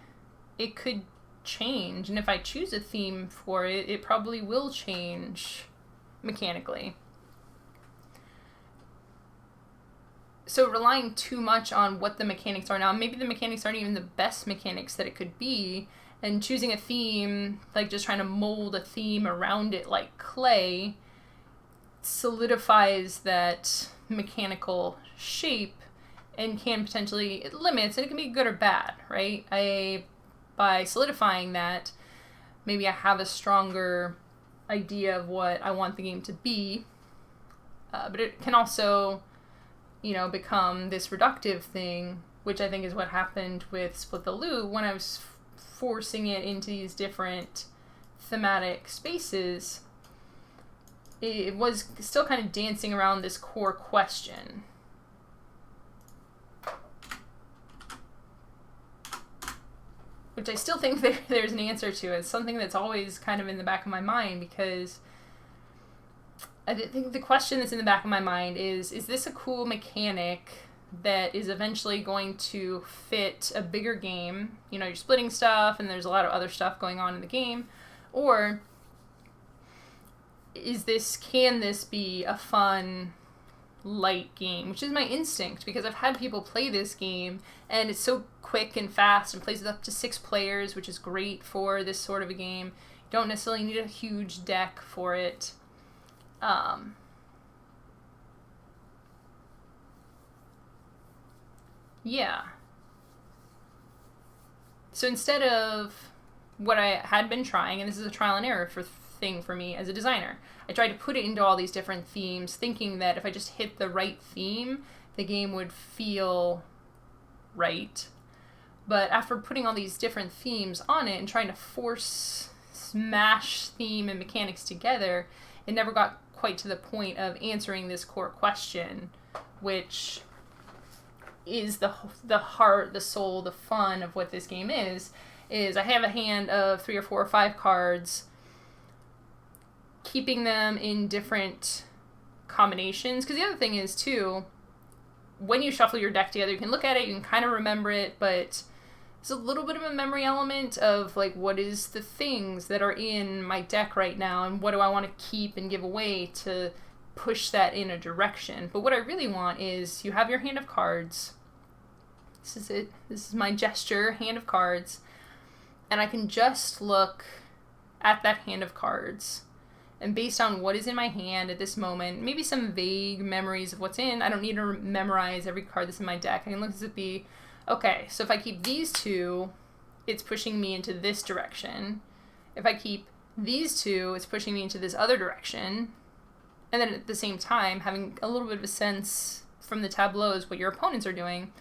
Speaker 1: it could change. And if I choose a theme for it, it probably will change mechanically. So relying too much on what the mechanics are now, maybe the mechanics aren't even the best mechanics that it could be, and choosing a theme, like just trying to mold a theme around it like clay, solidifies that mechanical shape and can potentially, it limits, and it can be good or bad, right? By solidifying that, maybe I have a stronger idea of what I want the game to be, but it can also, you know, become this reductive thing which I think is what happened with Split the Loot when I was forcing it into these different thematic spaces. It was still kind of dancing around this core question. Which I still think there's an answer to. It's something that's always kind of in the back of my mind, because I think the question that's in the back of my mind is this a cool mechanic that is eventually going to fit a bigger game? You know, you're splitting stuff and there's a lot of other stuff going on in the game. Or can this be a fun, light game, which is my instinct, because I've had people play this game and it's so quick and fast and plays with up to 6 players, which is great for this sort of a game. You don't necessarily need a huge deck for it. Yeah. So instead of what I had been trying, and this is a trial and error thing for me as a designer, I tried to put it into all these different themes, thinking that if I just hit the right theme, the game would feel right. But after putting all these different themes on it and trying to smash theme and mechanics together, it never got quite to the point of answering this core question, which is the heart, the soul, the fun of what this game is I have a hand of 3 or 4 or 5 cards, keeping them in different combinations. Because the other thing is, too, when you shuffle your deck together, you can look at it, you can kind of remember it, but there's a little bit of a memory element of, like, what is the things that are in my deck right now, and what do I want to keep and give away to push that in a direction. But what I really want is, you have your hand of cards. This is it. This is my gesture, hand of cards. And I can just look at that hand of cards. And based on what is in my hand at this moment, maybe some vague memories of what's in. I don't need to memorize every card that's in my deck. I can look at this and be, okay, so if I keep these 2, it's pushing me into this direction. If I keep these 2, it's pushing me into this other direction. And then at the same time, having a little bit of a sense from the tableaus what your opponents are doing.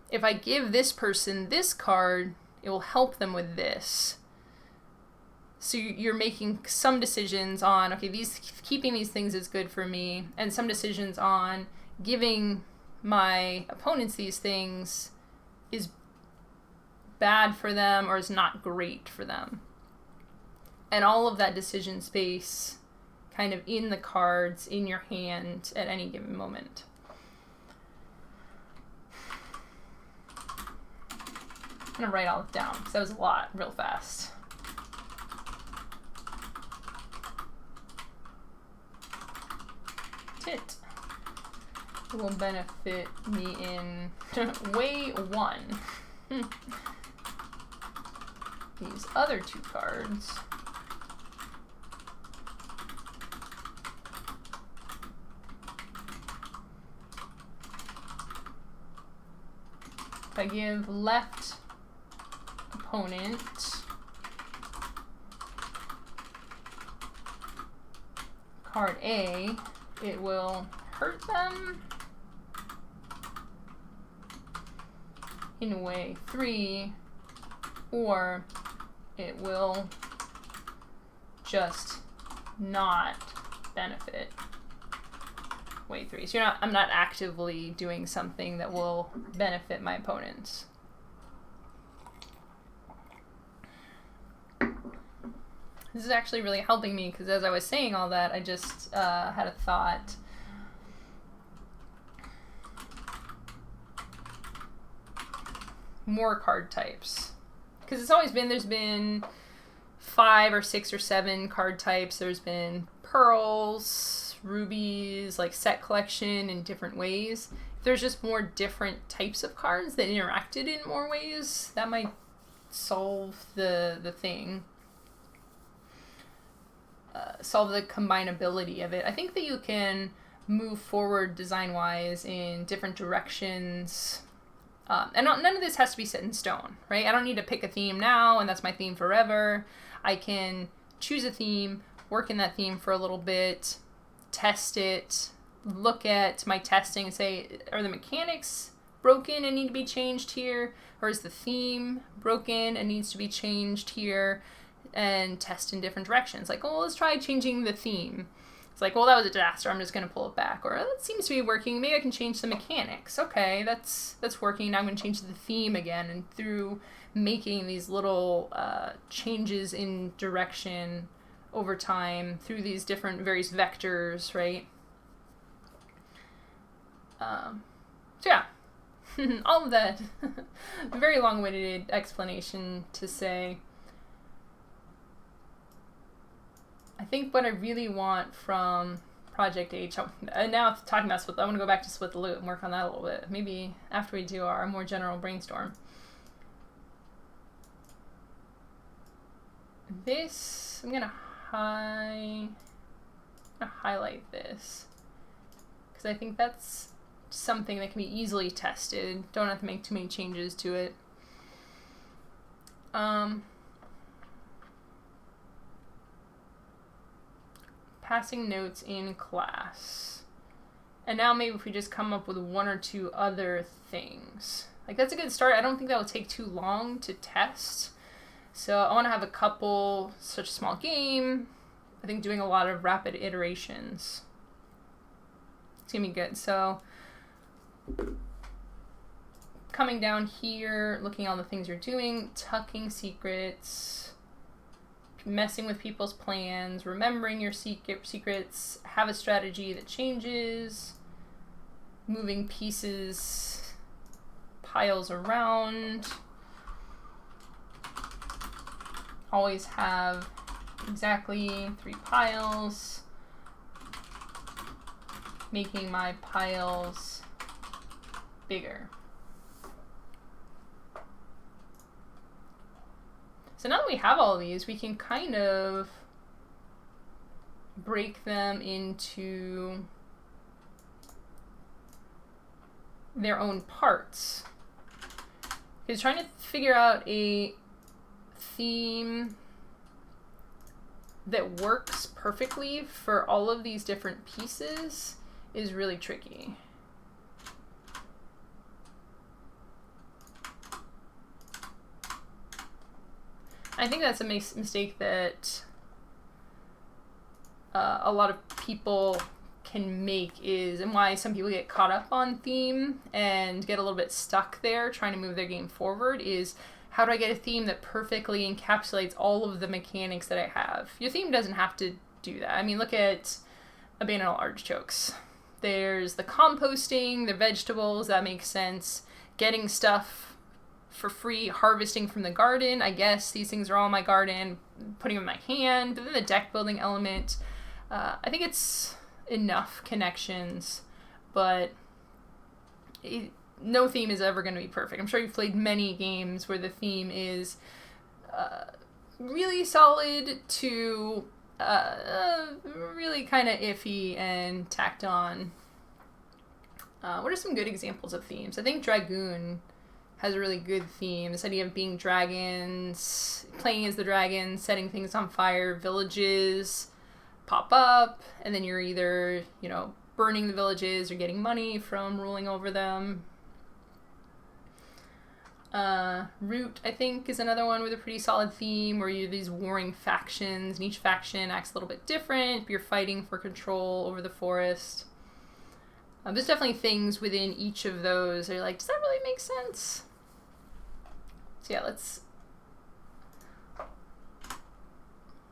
Speaker 1: If I give this person this card, it will help them with this. So you're making some decisions on, okay, keeping these things is good for me, and some decisions on giving my opponents these things is bad for them or is not great for them. And all of that decision space kind of in the cards, in your hand at any given moment. I'm going to write all this down because that was a lot real fast. It will benefit me in way 1. These other 2 cards if I give left opponent card A, it will hurt them in way 3, or it will just not benefit way 3. So I'm not actively doing something that will benefit my opponents. This is actually really helping me, because as I was saying all that, I just had a thought. More card types. Because it's always been, there's been 5 or 6 or 7 card types. There's been pearls, rubies, like set collection in different ways. If there's just more different types of cards that interacted in more ways, that might solve the thing. Solve the combinability of it. I think that you can move forward design-wise in different directions. And none of this has to be set in stone, right? I don't need to pick a theme now, and that's my theme forever. I can choose a theme, work in that theme for a little bit, test it, look at my testing and say, are the mechanics broken and need to be changed here? Or is the theme broken and needs to be changed here? And test in different directions. Like, oh, let's try changing the theme. It's like, well, that was a disaster. I'm just going to pull it back. Or that seems to be working. Maybe I can change the mechanics. Okay, that's working. Now I'm going to change the theme again. And through making these little changes in direction over time through these different various vectors, right? So yeah, all of that. Very long-winded explanation to say, I think what I really want from Project H, and now talking about Split, I want to go back to Split the Loot and work on that a little bit. Maybe after we do our more general brainstorm. This, I'm going to highlight this because I think that's something that can be easily tested. Don't have to make too many changes to it. Passing notes in class. And now maybe if we just come up with one or two other things. Like, that's a good start. I don't think that will take too long to test. So I want to have a couple, such a small game. I think doing a lot of rapid iterations. It's going to be good. So coming down here, looking at all the things you're doing, tucking secrets, messing with people's plans, remembering your secrets, have a strategy that changes, moving pieces, piles around, always have exactly 3 piles, making my piles bigger. So now that we have all of these, we can kind of break them into their own parts. Because trying to figure out a theme that works perfectly for all of these different pieces is really tricky. I think that's a mistake that a lot of people can make is, and why some people get caught up on theme and get a little bit stuck there trying to move their game forward, is how do I get a theme that perfectly encapsulates all of the mechanics that I have? Your theme doesn't have to do that. I mean, look at Abandoned Artichokes. There's the composting, the vegetables, that makes sense. Getting stuff for free, harvesting from the garden. I guess these things are all in my garden, putting them in my hand. But then the deck building element, I think it's enough connections, but no theme is ever going to be perfect. I'm sure you've played many games where the theme is really solid to really kind of iffy and tacked on. What are some good examples of themes? I think Dragoon has a really good theme. This idea of being dragons, playing as the dragon, setting things on fire, villages pop up, and then you're either, you know, burning the villages or getting money from ruling over them. Root, I think, is another one with a pretty solid theme where you're these warring factions, and each faction acts a little bit different. You're fighting for control over the forest. There's definitely things within each of those that you're like, does that really make sense? So yeah, let's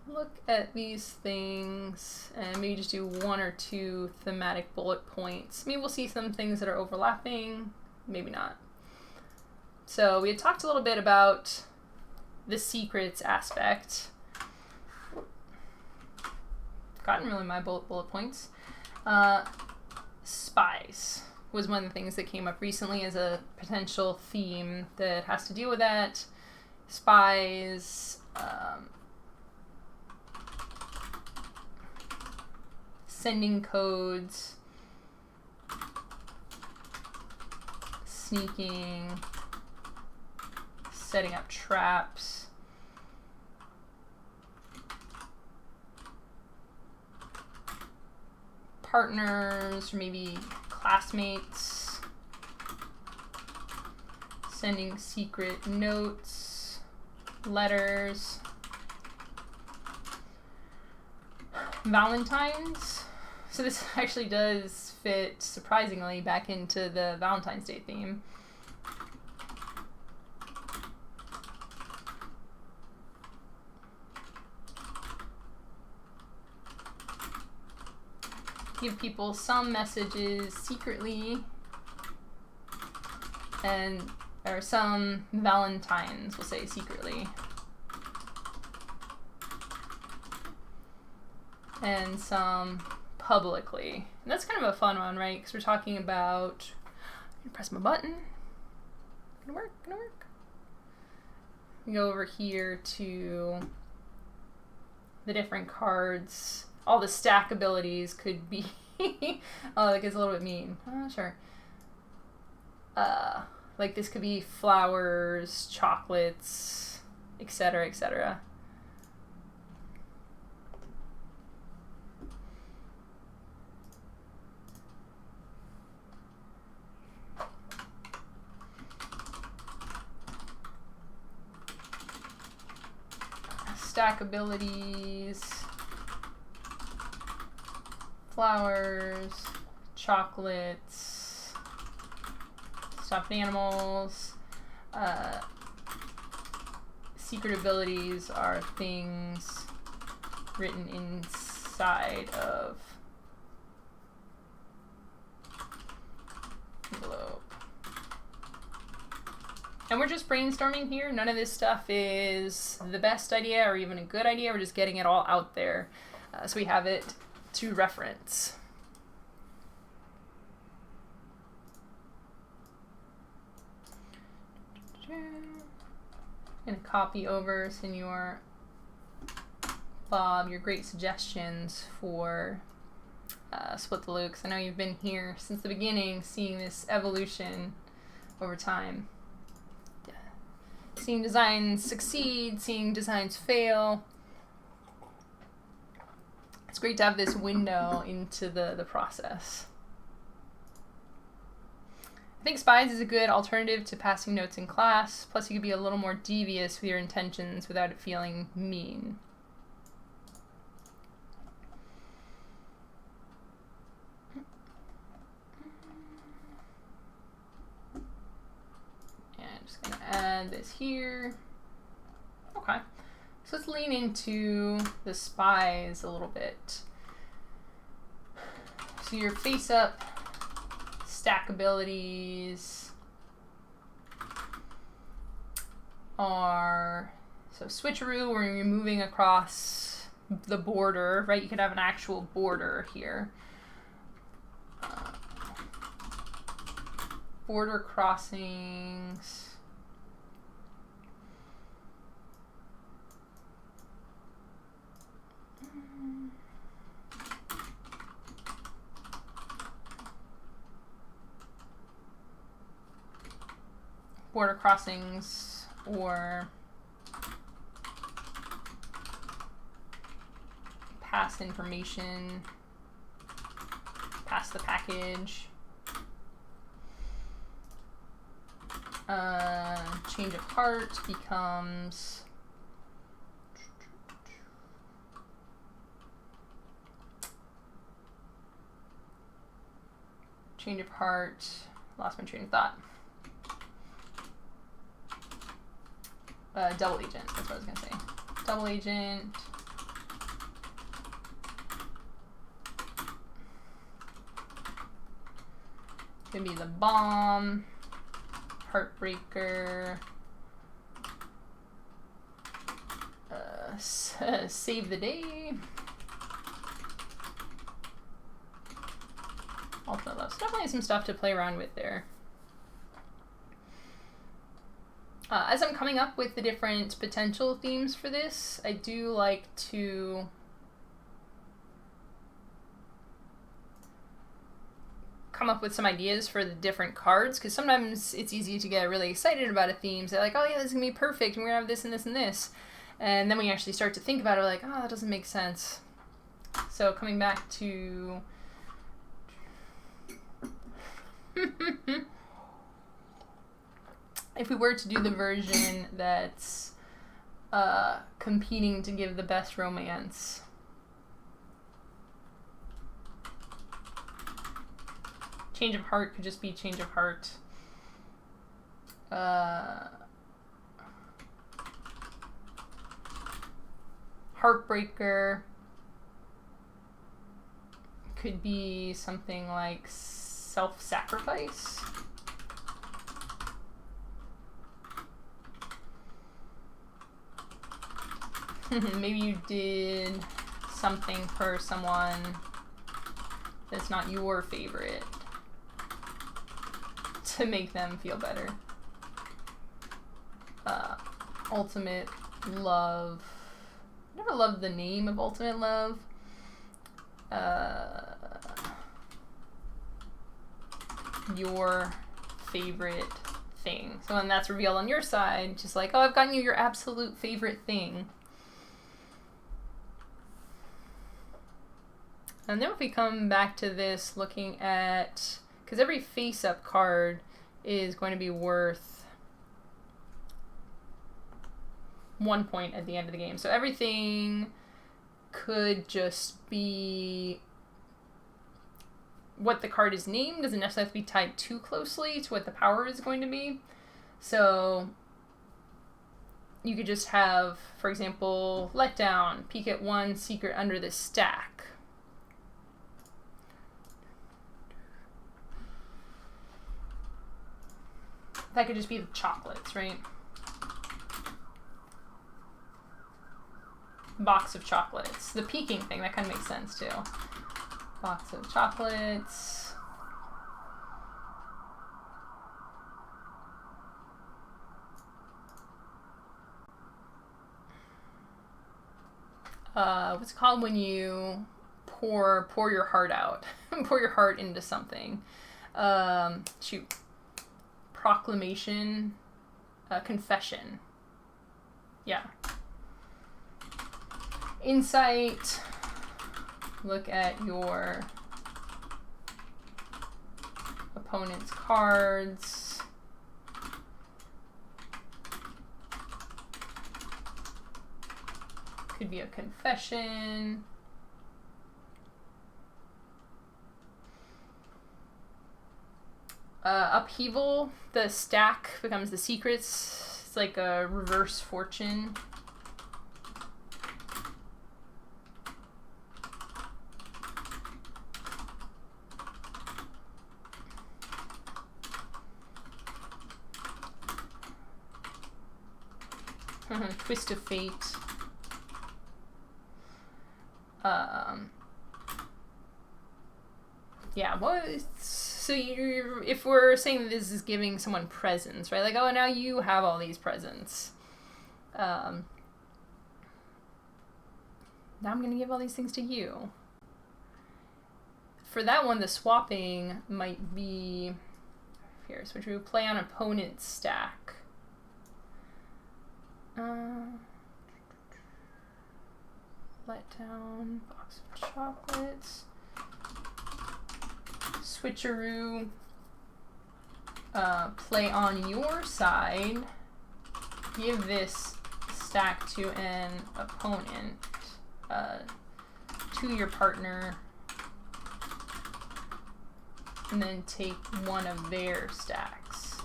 Speaker 1: look at these things and maybe just do 1 or 2 thematic bullet points. Maybe we'll see some things that are overlapping, maybe not. So we had talked a little bit about the secrets aspect. Gotten really my bullet points. Spies was one of the things that came up recently as a potential theme that has to deal with that. Spies, sending codes, sneaking, setting up traps. Partners, or maybe classmates. sending secret notes, letters, Valentine's. So this actually does fit surprisingly back into the Valentine's Day theme. Give people some messages secretly, or some Valentines, we'll say secretly, and some publicly. And that's kind of a fun one, right? Because we're talking about, I'm gonna press my button. Gonna work. We go over here to the different cards. All the stack abilities could be, oh, that gets a little bit mean. Sure. Like this could be flowers, chocolates, etc., etc. Stack abilities. Flowers, chocolates, stuffed animals. Secret abilities are things written inside of envelope. And we're just brainstorming here. None of this stuff is the best idea or even a good idea. We're just getting it all out there so we have it to reference. And copy over, Senor Bob, your great suggestions for Split the Loop. 'Cause I know you've been here since the beginning, seeing this evolution over time. Seeing designs succeed, seeing designs fail. It's great to have this window into the process. I think Spies is a good alternative to passing notes in class, plus you could be a little more devious with your intentions without it feeling mean. And I'm just going to add this here. Okay. So let's lean into the Spies a little bit. So your face up stack abilities are, so switcheroo, where you're moving across the border, right? You could have an actual border here. Border crossings. Border crossings or pass information, pass the package, change of heart becomes change of heart, lost my train of thought. Double agent, that's what I was gonna say. Double agent. Could be the bomb, heartbreaker, save the day, ultimate love. So definitely some stuff to play around with there. As I'm coming up with the different potential themes for this, I do like to come up with some ideas for the different cards, because sometimes it's easy to get really excited about a theme. So like, oh yeah, this is going to be perfect, and we're going to have this and this and this. And then when you actually start to think about it, we're like, oh, that doesn't make sense. So coming back to... if we were to do the version that's competing to give the best romance, change of heart could just be change of heart. Heartbreaker could be something like self-sacrifice. Maybe you did something for someone that's not your favorite to make them feel better. Ultimate love. Never loved the name of ultimate love. Your favorite thing. So when that's revealed on your side, just like, oh, I've gotten you your absolute favorite thing. And then if we come back to this, looking at, because every face-up card is going to be worth 1 point at the end of the game. So everything could just be what the card is named. Doesn't necessarily have to be tied too closely to what the power is going to be. So you could just have, for example, letdown, peek at one secret under this stack. That could just be the chocolates, right? Box of chocolates. The peeking thing, that kind of makes sense too. Box of chocolates. What's it called when you pour your heart out? Pour your heart into something. Shoot. Proclamation. Confession. Yeah. Insight. Look at your opponent's cards. Could be a confession. Upheaval. The stack becomes the secrets. It's like a reverse fortune. Twist of fate. Yeah, so if we're saying that this is giving someone presents, right? Like, oh, now you have all these presents. Now I'm going to give all these things to you. For that one, the swapping might be, here, switch to play on opponent's stack. Letdown, box of chocolates, switcheroo, play on your side, give this stack to an opponent, to your partner, and then take one of their stacks.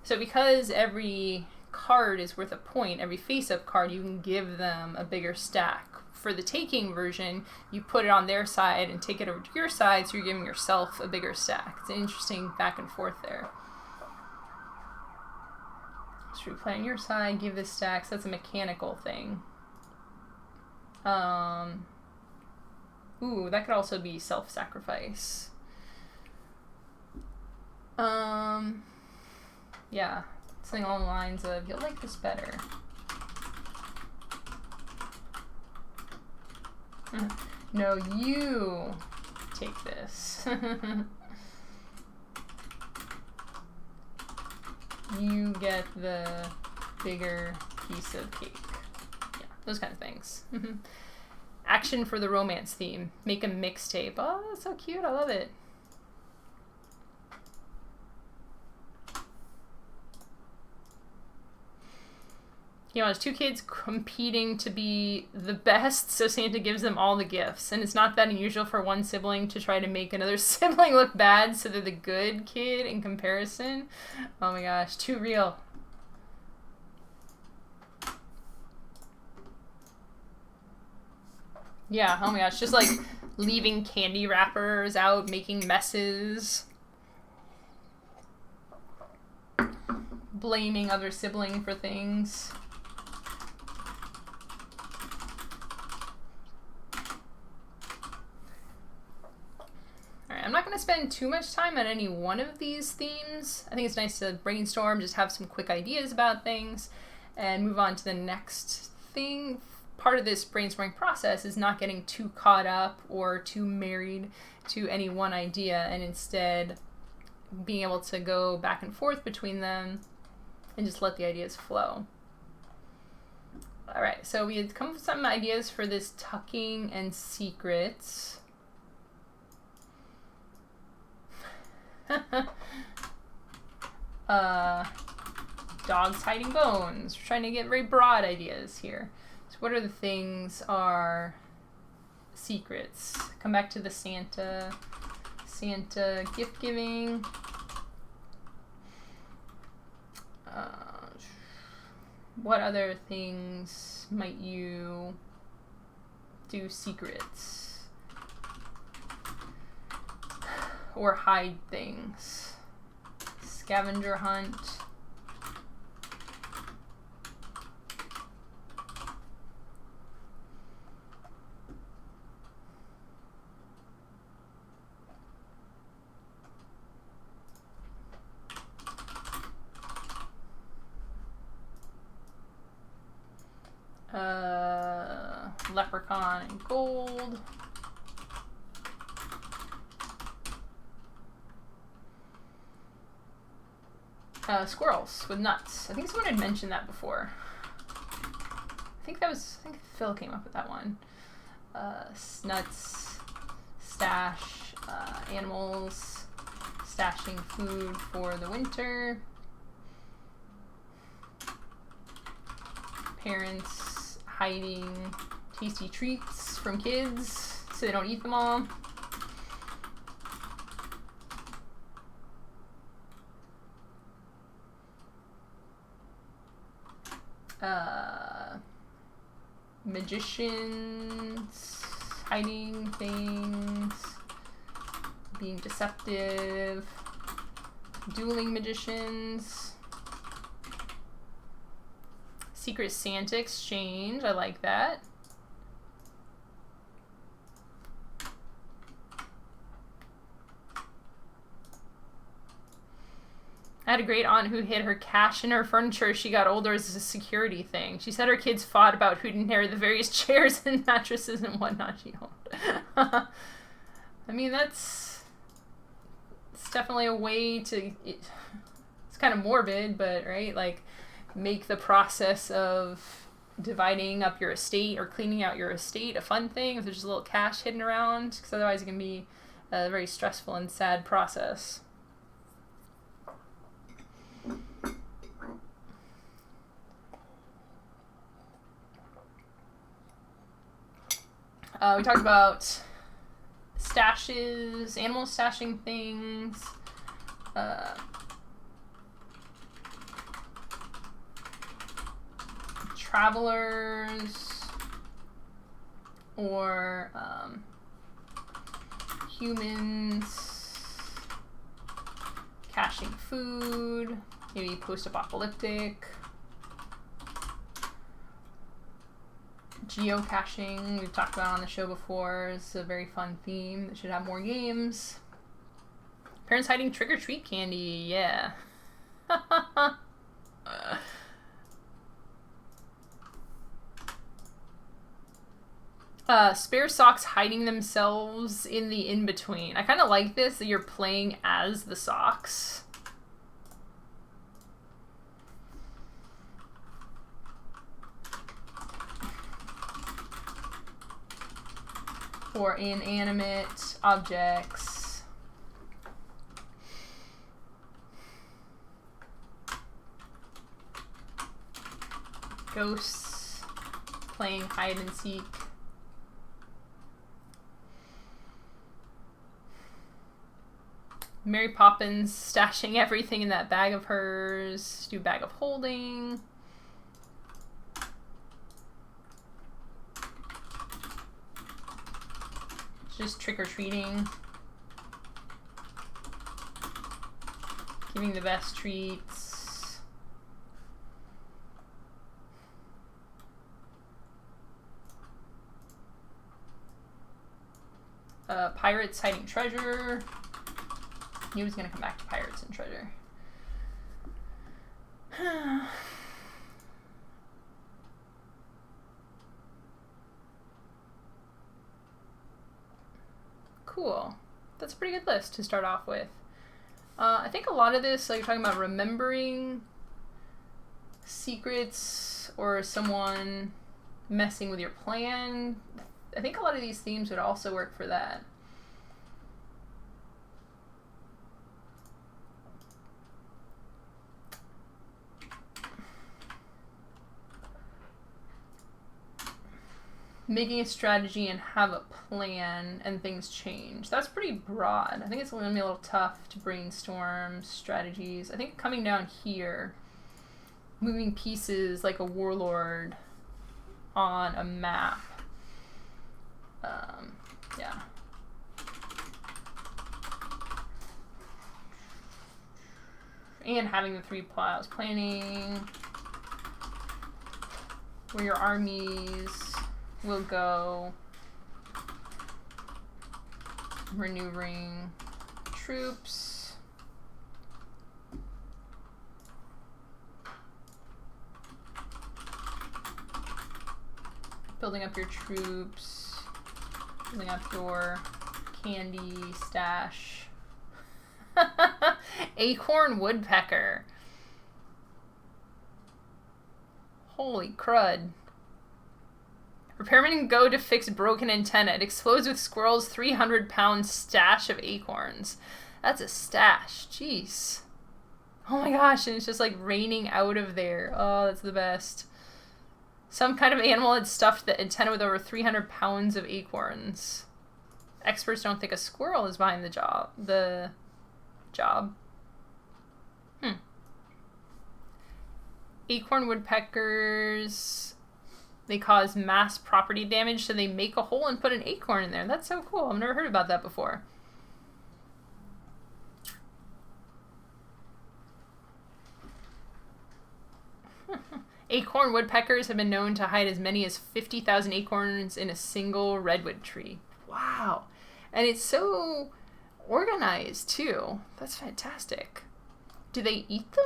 Speaker 1: So because every card is worth a point, every face-up card, you can give them a bigger stack. For the taking version, you put it on their side and take it over to your side, so you're giving yourself a bigger stack. It's an interesting back and forth there. So you play on your side, give this stack, so that's a mechanical thing. Ooh, that could also be self-sacrifice. Yeah, something along the lines of, you'll like this better. No, you take this. You get the bigger piece of cake. Yeah, those kind of things. Action for the romance theme. Make a mixtape. Oh, that's so cute. I love it. He wants 2 kids competing to be the best, so Santa gives them all the gifts. And it's not that unusual for one sibling to try to make another sibling look bad, so they're the good kid in comparison. Oh my gosh, too real. Yeah, oh my gosh, just like leaving candy wrappers out, making messes. Blaming other sibling for things. Alright, I'm not going to spend too much time on any one of these themes. I think it's nice to brainstorm, just have some quick ideas about things, and move on to the next thing. Part of this brainstorming process is not getting too caught up or too married to any one idea, and instead being able to go back and forth between them and just let the ideas flow. Alright, so we had come up with some ideas for this tucking and secrets. Dogs hiding bones. We're trying to get very broad ideas here. So what are the things are secrets? Come back to the Santa gift giving. What other things might you do secrets? Or hide things? Scavenger hunt. Leprechaun and gold. Squirrels with nuts. I think someone had mentioned that before. I think Phil came up with that one. Nuts, stash, animals, stashing food for the winter. Parents hiding tasty treats from kids so they don't eat them all. Magicians hiding things, being deceptive, dueling magicians. Secret Santa exchange, I like that. I had a great aunt who hid her cash in her furniture as she got older as a security thing. She said her kids fought about who'd inherit the various chairs and mattresses and whatnot she owned. I mean, it's definitely a way to... It's kind of morbid, but, right? Like, make the process of dividing up your estate or cleaning out your estate a fun thing if there's just a little cash hidden around, because otherwise it can be a very stressful and sad process. We talked about stashes, animal stashing things, travelers, or humans caching food, maybe post-apocalyptic. Geocaching, we've talked about on the show before. It's a very fun theme that should have more games. Parents hiding trick-or-treat candy, yeah. Spare socks hiding themselves in the in-between. I kind of like this, that you're playing as the socks. For inanimate objects. Ghosts playing hide and seek. Mary Poppins stashing everything in that bag of hers. Do bag of holding. Just trick-or-treating. Giving the best treats. Pirates hiding treasure. He was gonna come back to pirates and treasure. Cool. That's a pretty good list to start off with. I think a lot of this, like you're talking about remembering secrets or someone messing with your plan. I think a lot of these themes would also work for that. Making a strategy and have a plan and things change. That's pretty broad. I think it's going to be a little tough to brainstorm strategies. I think coming down here, moving pieces like a warlord on a map. Yeah. And having the 3 piles. Planning where your armies will go, maneuvering troops, building up your troops, building up your candy stash. Acorn woodpecker. Holy crud. Repairmen go to fix broken antenna. It explodes with Squirrel's 300-pound stash of acorns. That's a stash. Jeez. Oh my gosh, and it's just like raining out of there. Oh, that's the best. Some kind of animal had stuffed the antenna with over 300 pounds of acorns. Experts don't think a squirrel is behind the job. Acorn woodpeckers... They cause mass property damage, so they make a hole and put an acorn in there. That's so cool. I've never heard about that before. Acorn woodpeckers have been known to hide as many as 50,000 acorns in a single redwood tree. Wow. And it's so organized, too. That's fantastic. Do they eat them?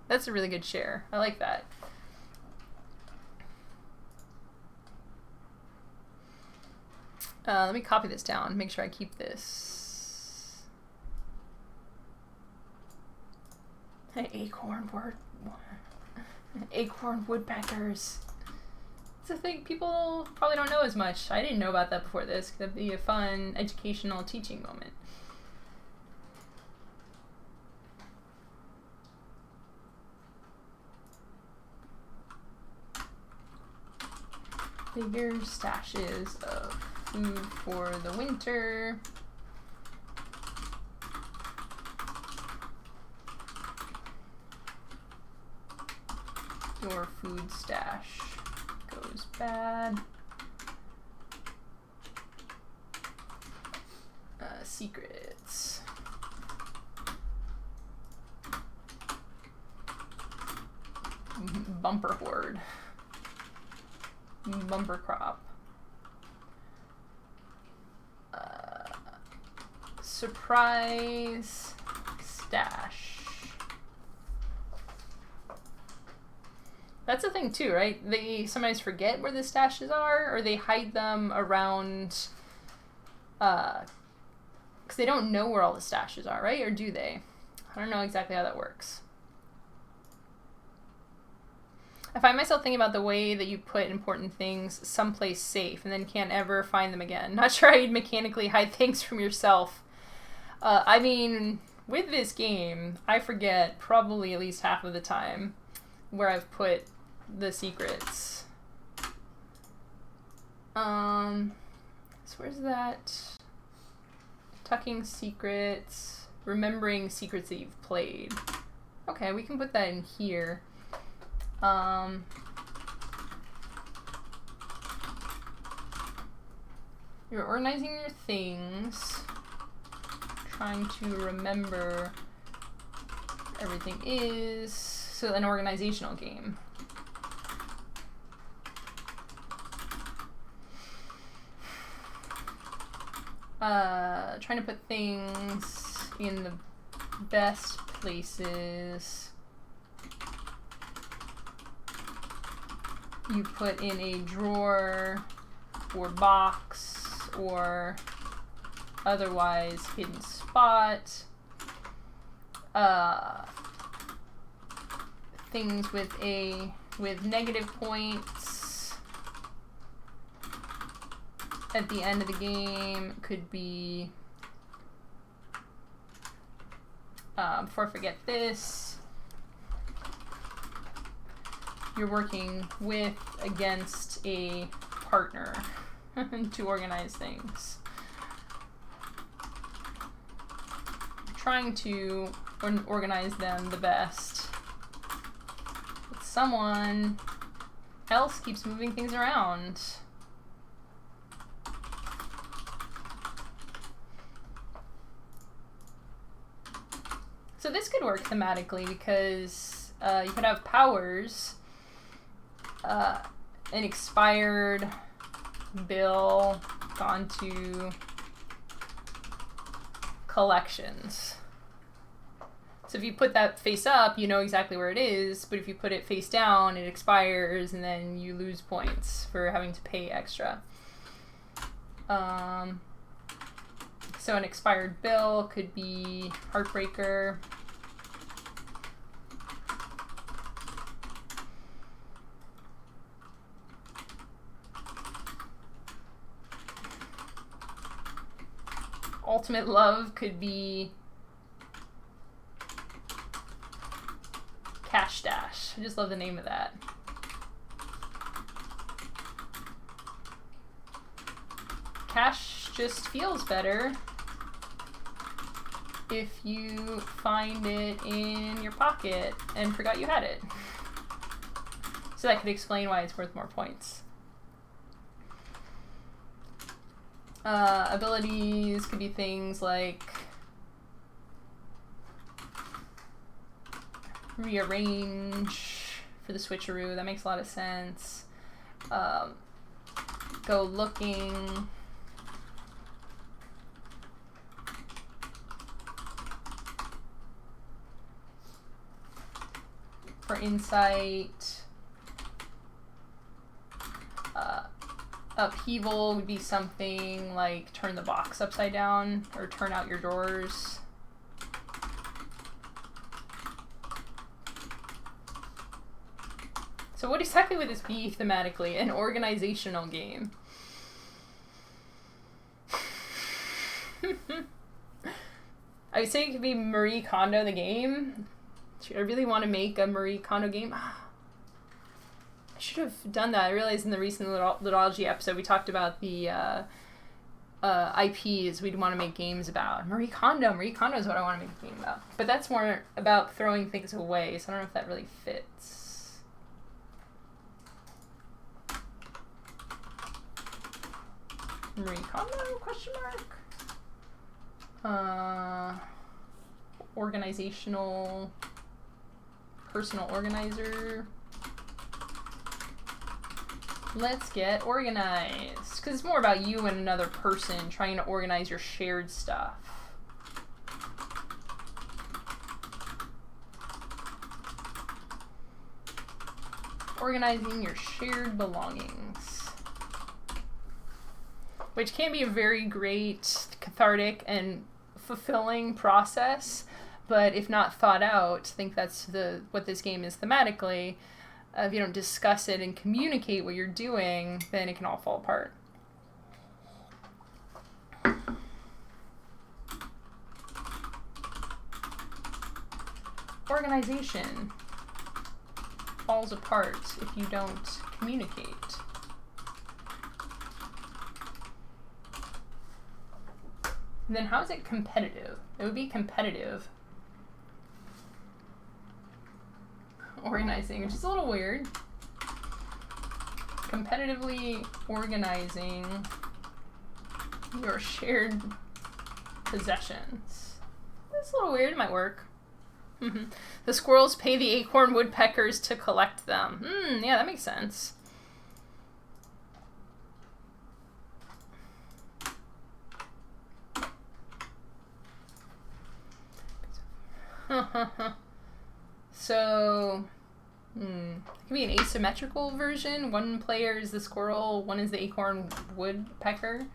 Speaker 1: That's a really good share. I like that. Let me copy this down. Make sure I keep this. Hey, acorn woodpeckers. It's a thing people probably don't know as much. I didn't know about that before this. That'd be a fun educational teaching moment. Bigger stashes of food for the winter. Your food stash goes bad. Secrets. Bumper horde. Bumper crop. Surprise stash. That's a thing too, right? They sometimes forget where the stashes are, or they hide them around, because they don't know where all the stashes are, right? Or do they? I don't know exactly how that works. I find myself thinking about the way that you put important things someplace safe and then can't ever find them again. Not sure how you'd mechanically hide things from yourself. I mean, with this game, I forget probably at least half of the time where I've put the secrets. So where's that? Tucking secrets, remembering secrets that you've played. Okay, we can put that in here. You're organizing your things, trying to remember everything is, so an organizational game. Trying to put things in the best places. You put in a drawer or box or otherwise hidden spot. Things with negative points at the end of the game could be, before I forget this, you're working with against a partner to organize things. Trying to organize them the best. But someone else keeps moving things around. So this could work thematically because you could have powers, an expired bill gone to collections. So if you put that face up, you know exactly where it is, but if you put it face down, it expires and then you lose points for having to pay extra. So an expired bill could be Heartbreaker. Ultimate Love could be Stash. I just love the name of that. Cash just feels better if you find it in your pocket and forgot you had it. So that could explain why it's worth more points. Abilities could be things like rearrange for the switcheroo. That makes a lot of sense. Go looking. For insight. Upheaval would be something like turn the box upside down or turn out your drawers. So what exactly would this be thematically? An organizational game. I would say it could be Marie Kondo the game. I really want to make a Marie Kondo game. I should have done that. I realized in the recent Ludology episode we talked about the IPs we'd want to make games about. Marie Kondo. Marie Kondo is what I want to make a game about. But that's more about throwing things away, so I don't know if that really fits. Marie Kondo? Question mark. Organizational, personal organizer. Let's get organized, because it's more about you and another person trying to organize your shared stuff. Organizing your shared belongings, which can be a very great, cathartic, and fulfilling process, but if not thought out, I think that's what this game is thematically. If you don't discuss it and communicate what you're doing, then it can all fall apart. organization falls apart if you don't communicate. And then how is it competitive? It would be competitive. Organizing, which is a little weird. Competitively organizing your shared possessions. That's a little weird, it might work. The squirrels pay the acorn woodpeckers to collect them. Yeah, that makes sense. So, it could be an asymmetrical version. One player is the squirrel, one is the acorn woodpecker.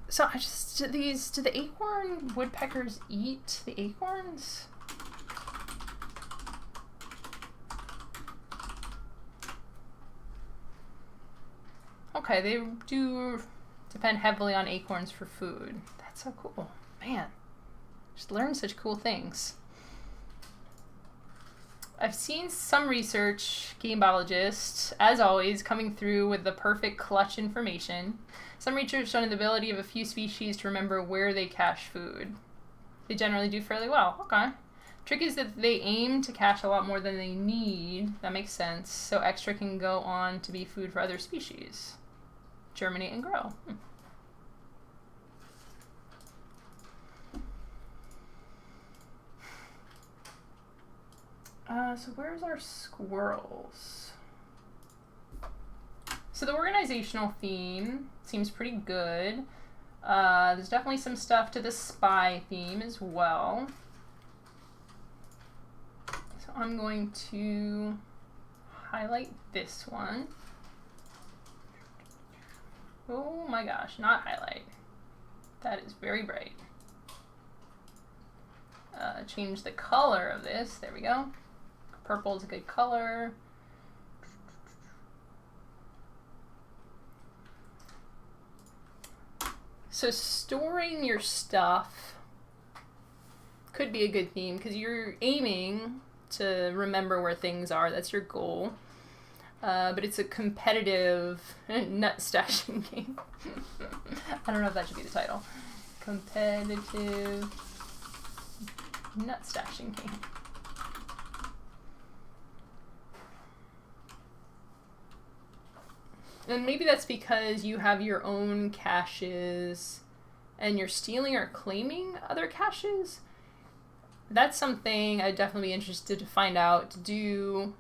Speaker 1: So I just, do the acorn woodpeckers eat the acorns? Okay, they do depend heavily on acorns for food. That's so cool. Man, just learn such cool things. I've seen some research game biologists, as always, coming through with the perfect clutch information. Some research showing the ability of a few species to remember where they cache food. They generally do fairly well. Okay. Trick is that they aim to cache a lot more than they need. That makes sense. So extra can go on to be food for other species. Germinate and grow. So where's our squirrels? So the organizational theme seems pretty good. There's definitely some stuff to the spy theme as well. So I'm going to highlight this one. Oh my gosh, not highlight. That is very bright. Change the color of this. There we go. Purple is a good color. So storing your stuff could be a good theme because you're aiming to remember where things are. That's your goal. But it's a competitive nut stashing game. I don't know if that should be the title. Competitive nut stashing game. And maybe that's because you have your own caches and you're stealing or claiming other caches. That's something I'd definitely be interested to find out. Do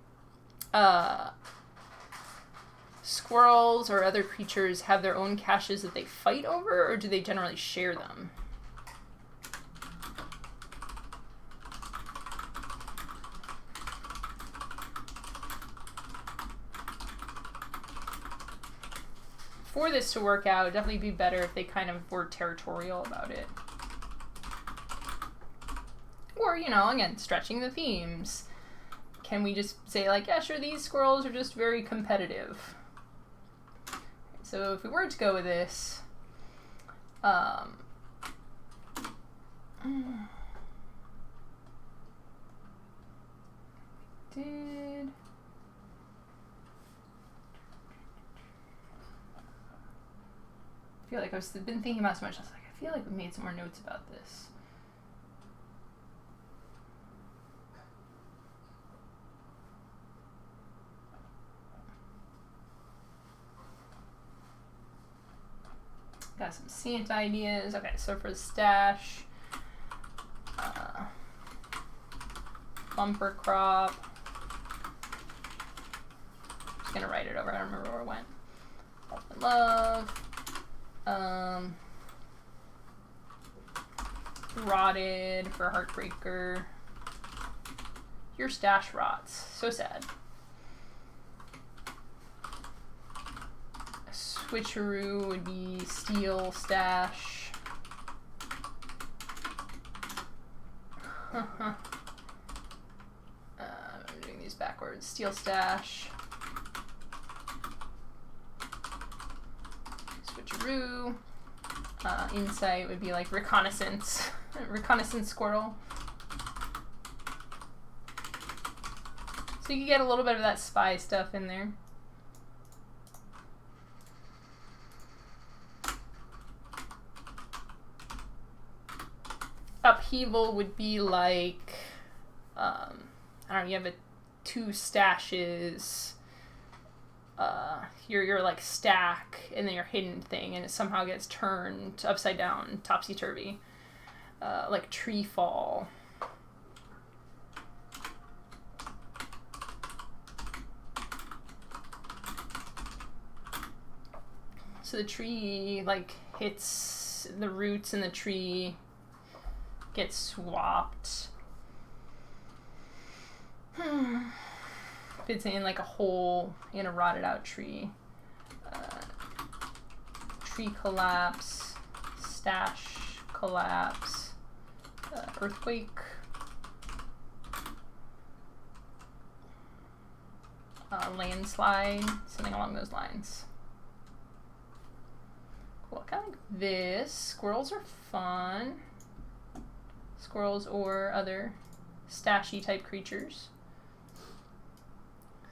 Speaker 1: squirrels or other creatures have their own caches that they fight over, or do they generally share them? For this to work out, it'd definitely be better if they kind of were territorial about it. Or, you know, again, stretching the themes. Can we just say, like, yeah, sure, these squirrels are just very competitive. So if we were to go with this, I feel like I've been thinking about so much. I was like, I feel like we made some more notes about this. Got some Santa ideas. Okay, so for the stash, bumper crop. Just gonna write it over. I don't remember where it went. Health and love. Rotted for Heartbreaker. Your stash rots. So sad. Switcheroo would be Steel Stash. I'm doing these backwards. Steel Stash. through. Insight would be like reconnaissance. Reconnaissance squirrel. So you can get a little bit of that spy stuff in there. Upheaval would be like, I don't know, you have 2 stashes, your like stack, and then your hidden thing, and it somehow gets turned upside down, topsy-turvy, like tree fall. So the tree like hits the roots in the tree, gets swapped. Fits in like a hole in a rotted out tree. Tree collapse, stash collapse, earthquake. Landslide, something along those lines. Cool, kind of like this. Squirrels are fun. Squirrels or other stashy type creatures.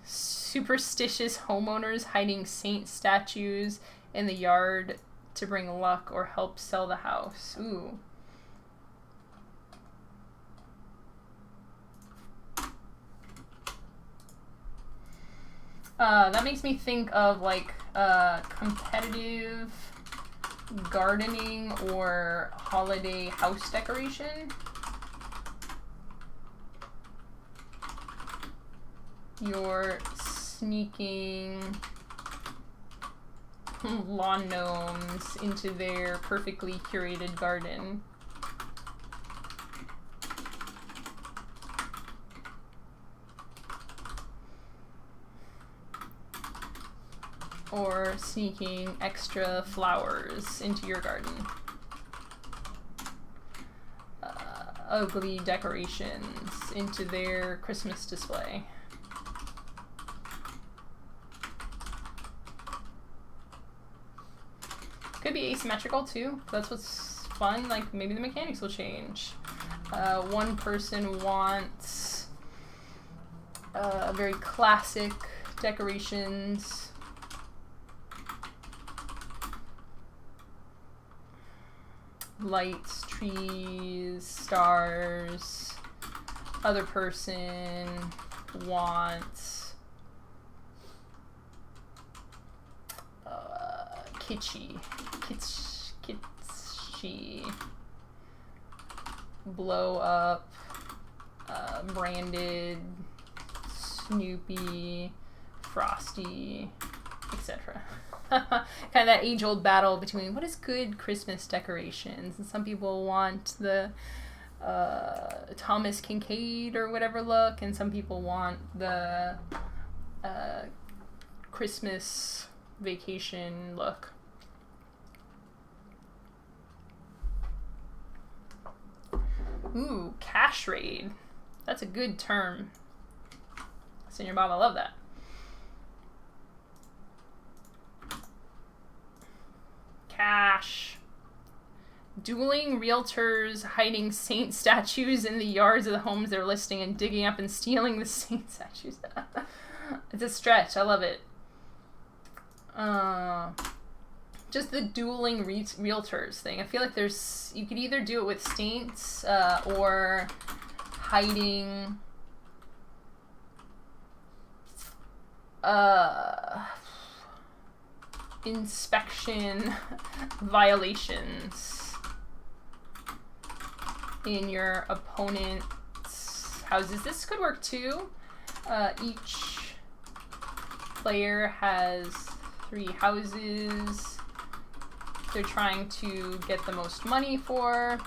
Speaker 1: Superstitious homeowners hiding saint statues in the yard to bring luck or help sell the house. Ooh. That makes me think of like competitive gardening or holiday house decoration. You're sneaking lawn gnomes into their perfectly curated garden. Or sneaking extra flowers into your garden. Ugly decorations into their Christmas display. Could be asymmetrical too. That's what's fun. Like maybe the mechanics will change. One person wants very classic decorations. Lights, trees, stars. Other person wants kitschy, blow up, branded, Snoopy, Frosty, etc. Kind of that age-old battle between what is good Christmas decorations, and some people want the Thomas Kincaid or whatever look, and some people want the Christmas vacation look. Ooh, cash raid. That's a good term. Senior Bob, I love that. Cash. Dueling realtors hiding saint statues in the yards of the homes they're listing and digging up and stealing the saint statues. It's a stretch. I love it. Just the dueling realtors thing. I feel like you could either do it with saints or hiding inspection violations in your opponent's houses. This could work too. Each player has 3 houses they're trying to get the most money for.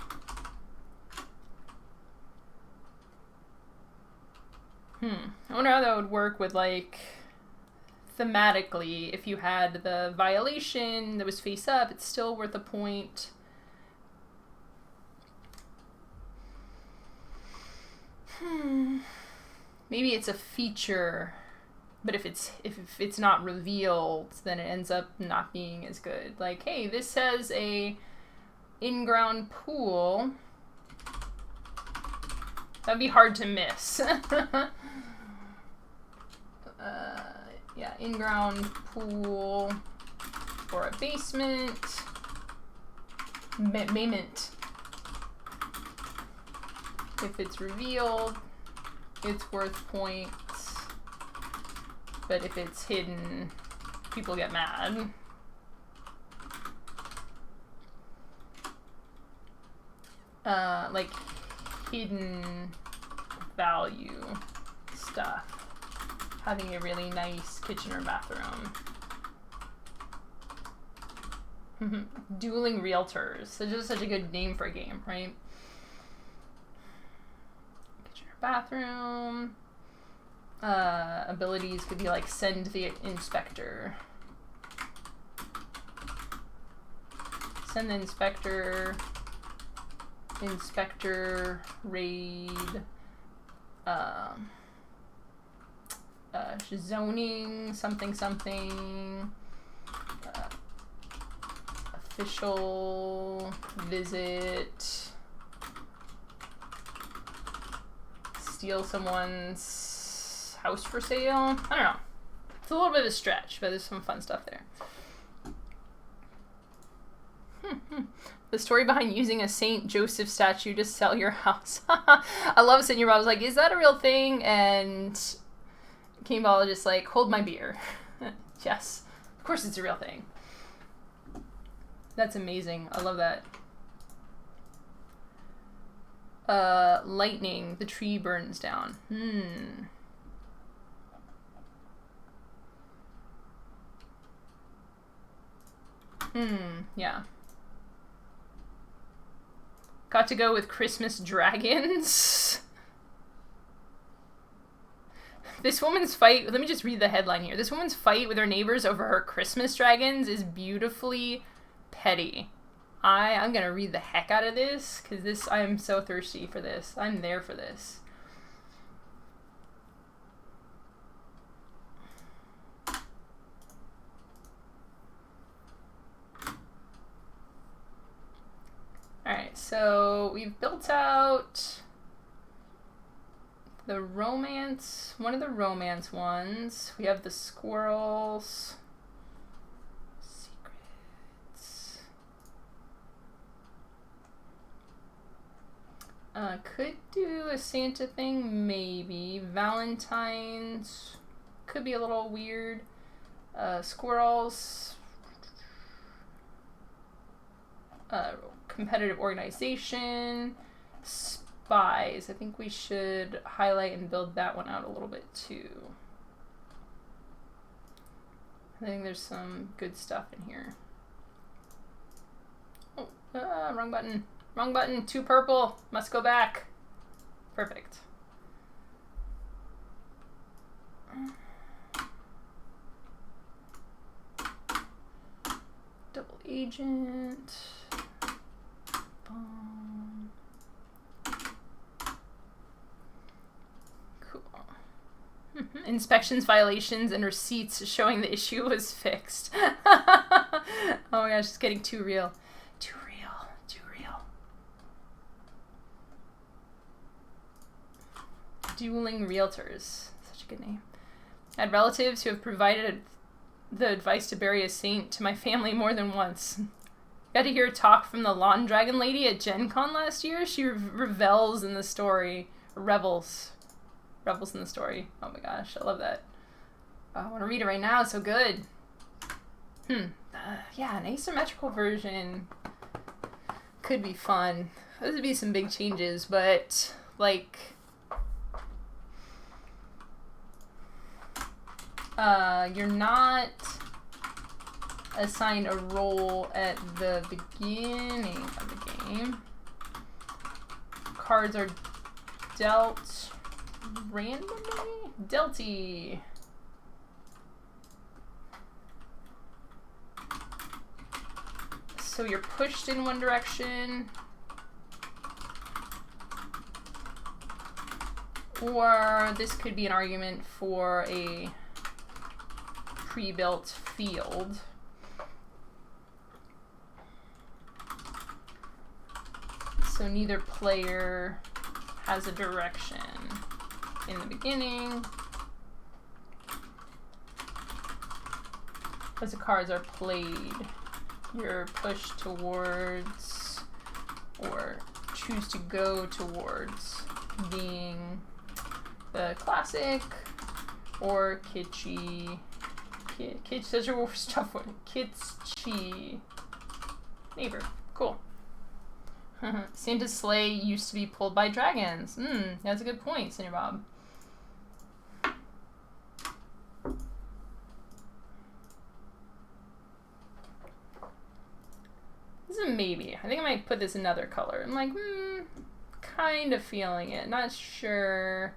Speaker 1: I wonder how that would work with, like, thematically. If you had the violation that was face up, it's still worth a point. Maybe it's a feature But if it's not revealed, then it ends up not being as good. Like, hey, this has a in-ground pool. That'd be hard to miss. Yeah, in-ground pool or a basement. Basement. If it's revealed, it's worth points. But if it's hidden, people get mad. Like hidden value stuff. Having a really nice kitchen or bathroom. Dueling realtors. So just such a good name for a game, right? Kitchen or bathroom. Abilities could be like send the inspector. Send the inspector. Inspector, raid, zoning, something, official, visit, steal someone's house for sale. I don't know. It's a little bit of a stretch, but there's some fun stuff there. The story behind using a Saint Joseph statue to sell your house. I love Senior Bob was like, is that a real thing? And King Ball just like, hold my beer. Yes, of course it's a real thing. That's amazing. I love that. Lightning, the tree burns down. Yeah. Got to go with Christmas dragons. This woman's fight, let me just read the headline here. This woman's fight with her neighbors over her Christmas dragons is beautifully petty. I'm gonna read the heck out of this, because this, I'm so thirsty for this. I'm there for this. Alright, so we've built out the romance, one of the romance ones. We have the squirrels. Secrets. Could do a Santa thing, maybe. Valentine's could be a little weird. Squirrels. Competitive organization, spies. I think we should highlight and build that one out a little bit too. I think there's some good stuff in here. Oh, wrong button. Wrong button. Too purple. Must go back. Perfect. Double agent. Cool. Inspections, violations, and receipts showing the issue was fixed. Oh my gosh, it's getting too real. Too real. Too real. Dueling realtors. Such a good name. I had relatives who have provided the advice to bury a saint to my family more than once. Got to hear a talk from the lawn dragon lady at Gen Con last year. She revels in the story. Revels in the story. Oh my gosh, I love that. I want to read it right now. It's so good. Yeah, an asymmetrical version could be fun. Those would be some big changes, but like, you're not assigned a role at the beginning of the game. Cards are dealt randomly? Delty. So you're pushed in one direction, or this could be an argument for a pre-built field. So neither player has a direction in the beginning. As the cards are played, you're pushed towards or choose to go towards being the classic or kitschy. Kitsch, such a tough word. Kitschy neighbor. Cool. Santa's sleigh used to be pulled by dragons. That's a good point, Senior Bob. This is a maybe. I think I might put this another color. I'm like, kind of feeling it. Not sure.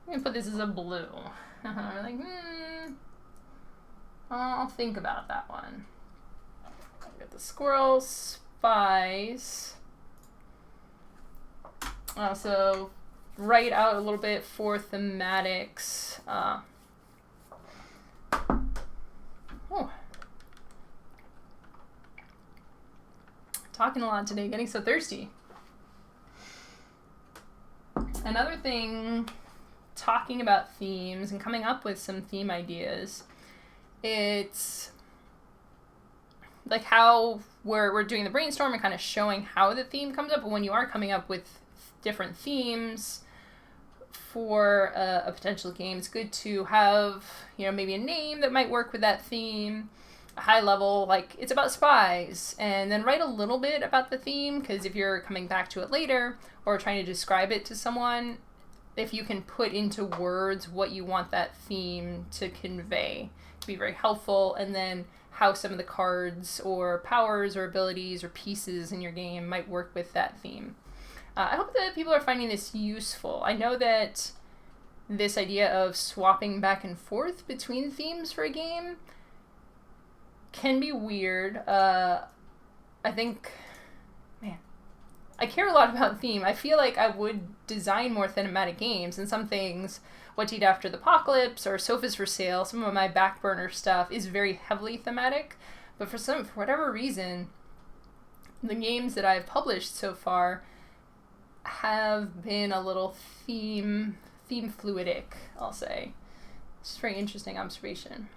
Speaker 1: I'm gonna put this as a blue. Like, I'll think about that one. Got the squirrel spies. Also, write out a little bit for thematics. Talking a lot today, getting so thirsty. Another thing, talking about themes and coming up with some theme ideas, it's like how we're doing the brainstorm and kind of showing how the theme comes up, but when you are coming up with different themes for a potential game, it's good to have, maybe a name that might work with that theme, a high level, like it's about spies, and then write a little bit about the theme, because if you're coming back to it later or trying to describe it to someone, if you can put into words what you want that theme to convey, to be very helpful, and then how some of the cards or powers or abilities or pieces in your game might work with that theme. I hope that people are finding this useful. I know that this idea of swapping back and forth between themes for a game can be weird. I think, I care a lot about theme. I feel like I would design more thematic games, and some things, What to Eat After the Apocalypse or Sofas for Sale, some of my back burner stuff is very heavily thematic, but for whatever reason, the games that I've published so far have been a little theme fluidic, I'll say. It's a very interesting observation.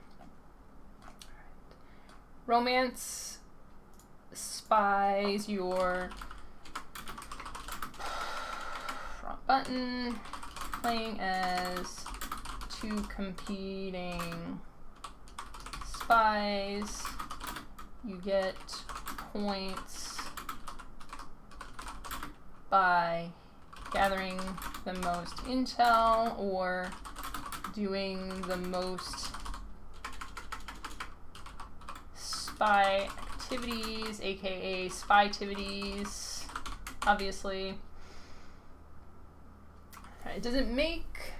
Speaker 1: Romance spies, your front button, playing as two competing spies. You get points by gathering the most intel or doing the most spy activities, aka spy-tivities, obviously. It doesn't make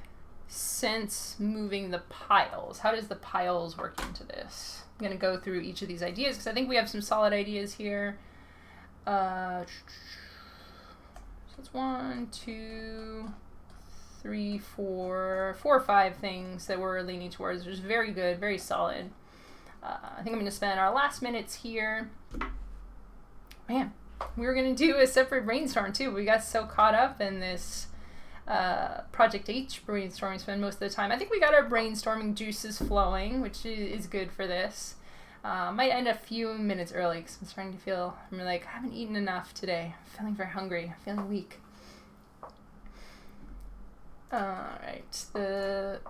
Speaker 1: sense moving the piles. How does the piles work into this? I'm going to go through each of these ideas because I think we have some solid ideas here. So it's 1, 2, 3, 4 or 5 things that we're leaning towards, which is very good, very solid. I think I'm going to spend our last minutes here. Man, we were going to do a separate brainstorm too. We got so caught up in this Project H brainstorming, spend most of the time. I think we got our brainstorming juices flowing, which is good for this. Might end a few minutes early because I'm starting to feel, I'm like, I haven't eaten enough today. I'm feeling very hungry. I'm feeling weak. Alright, so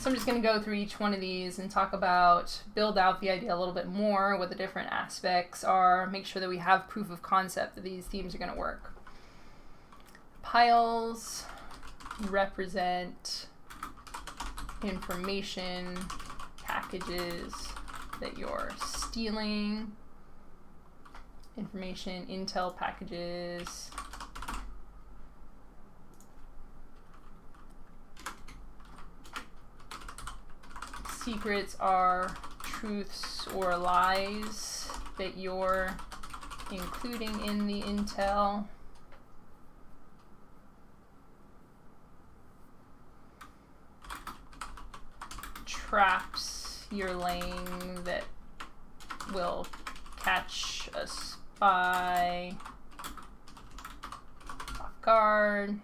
Speaker 1: I'm just going to go through each one of these and talk about, build out the idea a little bit more, what the different aspects are, make sure that we have proof of concept that these themes are going to work. Piles represent information packages that you're stealing, information intel packages. Secrets are truths or lies that you're including in the intel. traps you're laying that will catch a spy off guard.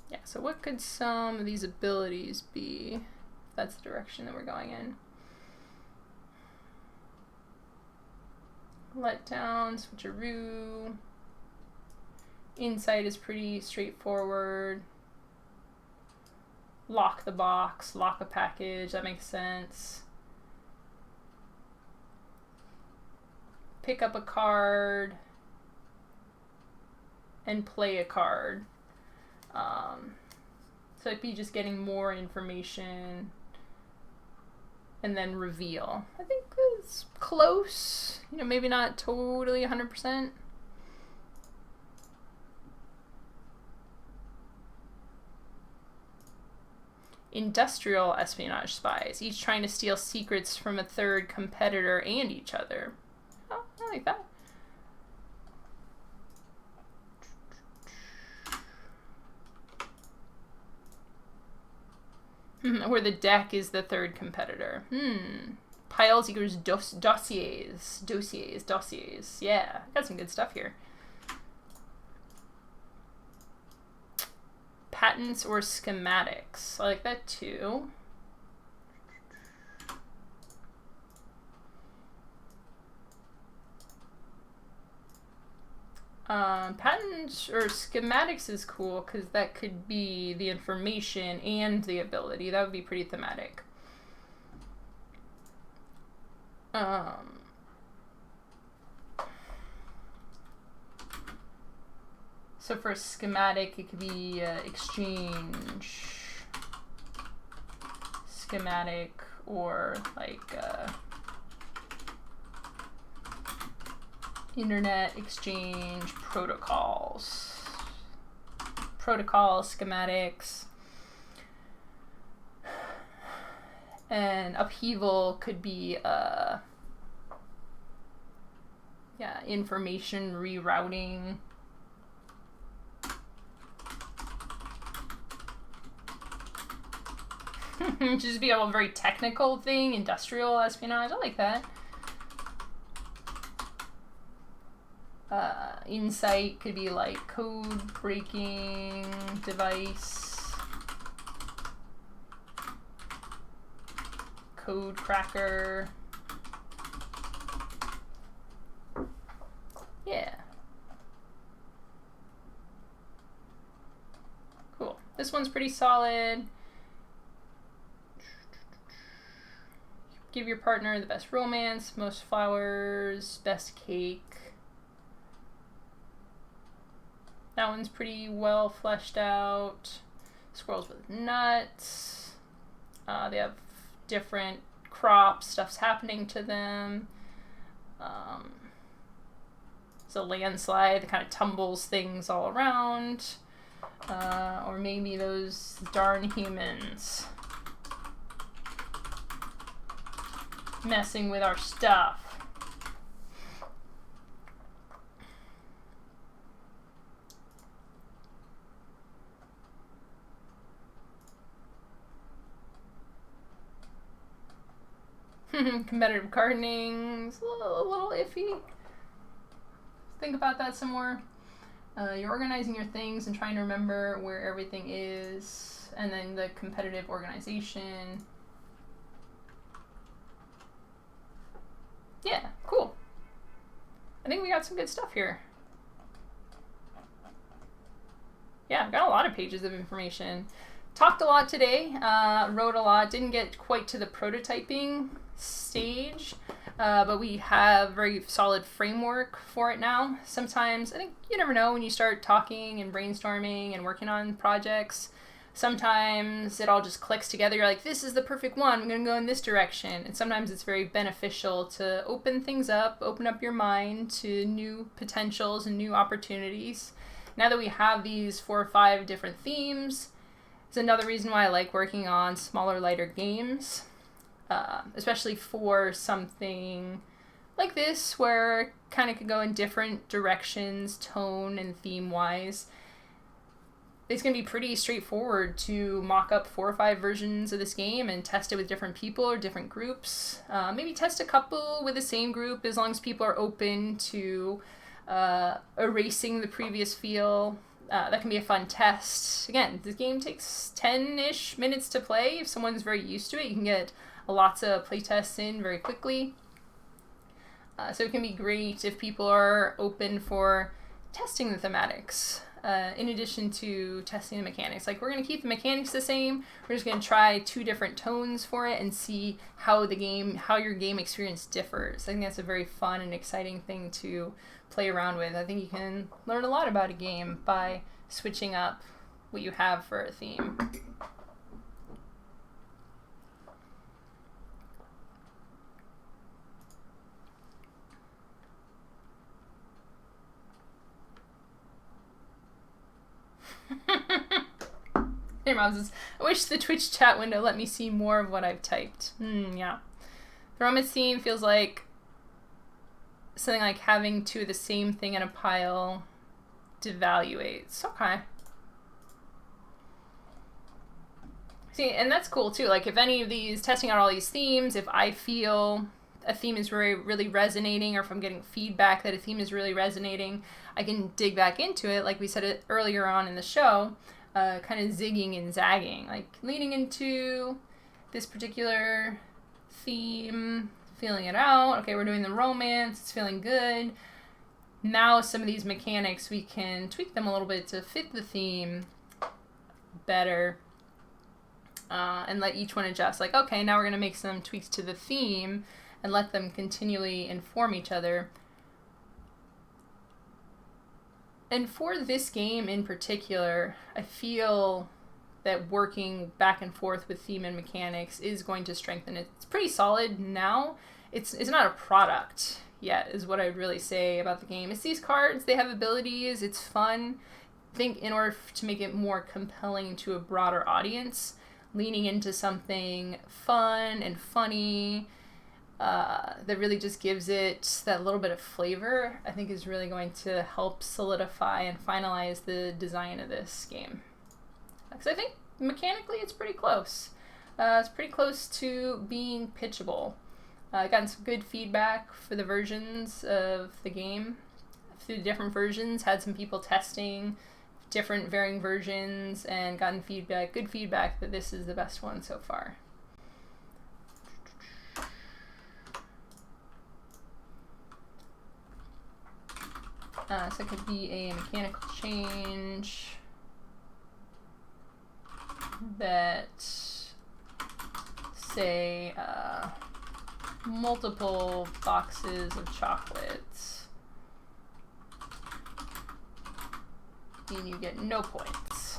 Speaker 1: Yeah, so what could some of these abilities be? If that's the direction that we're going in. Let down, switcheroo. Insight is pretty straightforward. Lock the box, lock a package, that makes sense. Pick up a card and play a card. So it'd be just getting more information and then reveal. I think it's close, you know, maybe not totally 100%. Industrial espionage spies, each trying to steal secrets from a third competitor and each other. Oh, I like that. Where the deck is the third competitor. Piles equals dossiers. Yeah, got some good stuff here. Patents or schematics. I like that too. Patents or schematics is cool because that could be the information and the ability. That would be pretty thematic. So for a schematic, it could be exchange schematic or like internet exchange protocols. Protocol schematics. And upheaval could be information rerouting. Just be a very technical thing, industrial espionage. I like that. Insight could be like code breaking device, code cracker. Yeah. Cool. This one's pretty solid. Give your partner the best romance, most flowers, best cake. That one's pretty well fleshed out. Squirrels with nuts. They have different crops, stuff's happening to them. It's a landslide that kind of tumbles things all around. Or maybe those darn humans messing with our stuff. Competitive gardening is a little iffy. Think about that some more. You're organizing your things and trying to remember where everything is, and then the competitive organization. Yeah, cool. I think we got some good stuff here. Yeah, I've got a lot of pages of information. Talked a lot today, wrote a lot, didn't get quite to the prototyping stage, but we have a very solid framework for it now. Sometimes, I think you never know when you start talking and brainstorming and working on projects, sometimes it all just clicks together. You're like, this is the perfect one, I'm going to go in this direction. And sometimes it's very beneficial to open things up, open up your mind to new potentials and new opportunities. Now that we have these 4 or 5 different themes, it's another reason why I like working on smaller, lighter games, especially for something like this, where kind of could go in different directions, tone and theme-wise. It's going to be pretty straightforward to mock up 4 or 5 versions of this game and test it with different people or different groups. Maybe test a couple with the same group, as long as people are open to erasing the previous feel. That can be a fun test. Again, this game takes 10-ish minutes to play. If someone's very used to it, you can get lots of playtests in very quickly. So it can be great if people are open for testing the thematics, in addition to testing the mechanics. Like, we're going to keep the mechanics the same. We're just going to try 2 different tones for it and see how your game experience differs. I think that's a very fun and exciting thing to play around with. I think you can learn a lot about a game by switching up what you have for a theme. Hey, Moses. I wish the Twitch chat window let me see more of what I've typed. Yeah. The romance theme feels like something like having 2 of the same thing in a pile devaluates. Okay. See, and that's cool too. Like, if any of these, testing out all these themes, if I feel a theme is really resonating, or if I'm getting feedback that a theme is really resonating, I can dig back into it, like we said it earlier on in the show, kind of zigging and zagging, like leaning into this particular theme, feeling it out. Okay, we're doing the romance, it's feeling good. Now some of these mechanics, we can tweak them a little bit to fit the theme better, and let each one adjust. Like, okay, now we're going to make some tweaks to the theme and let them continually inform each other. And for this game in particular, I feel that working back and forth with theme and mechanics is going to strengthen it. It's pretty solid now. It's not a product yet, is what I'd really say about the game. It's these cards, they have abilities, it's fun. I think in order to make it more compelling to a broader audience, leaning into something fun and funny, that really just gives it that little bit of flavor, I think is really going to help solidify and finalize the design of this game. Because I think mechanically it's pretty close. It's pretty close to being pitchable. I've gotten some good feedback for the versions of the game. Through the different versions, had some people testing different varying versions and gotten good feedback that this is the best one so far. So it could be a mechanical change that, say, multiple boxes of chocolates, and you get no points.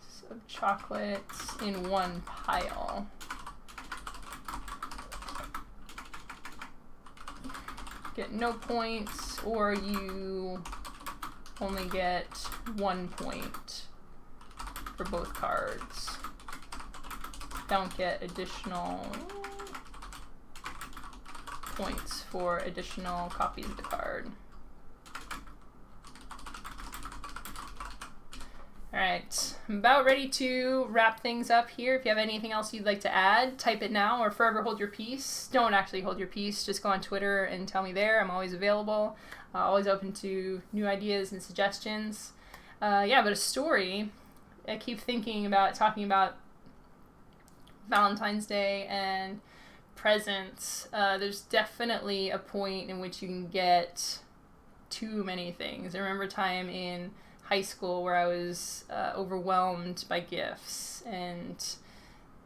Speaker 1: So chocolates in one pile. Get no points, or you only get 1 point for both cards. Don't get additional points for additional copies of the card. Alright, I'm about ready to wrap things up here. If you have anything else you'd like to add, type it now, or forever hold your peace. Don't actually hold your peace, just go on Twitter and tell me there. I'm always available, always open to new ideas and suggestions. Yeah, but a story, I keep thinking about talking about Valentine's Day and presents. There's definitely a point in which you can get too many things. I remember a time in high school where I was overwhelmed by gifts, and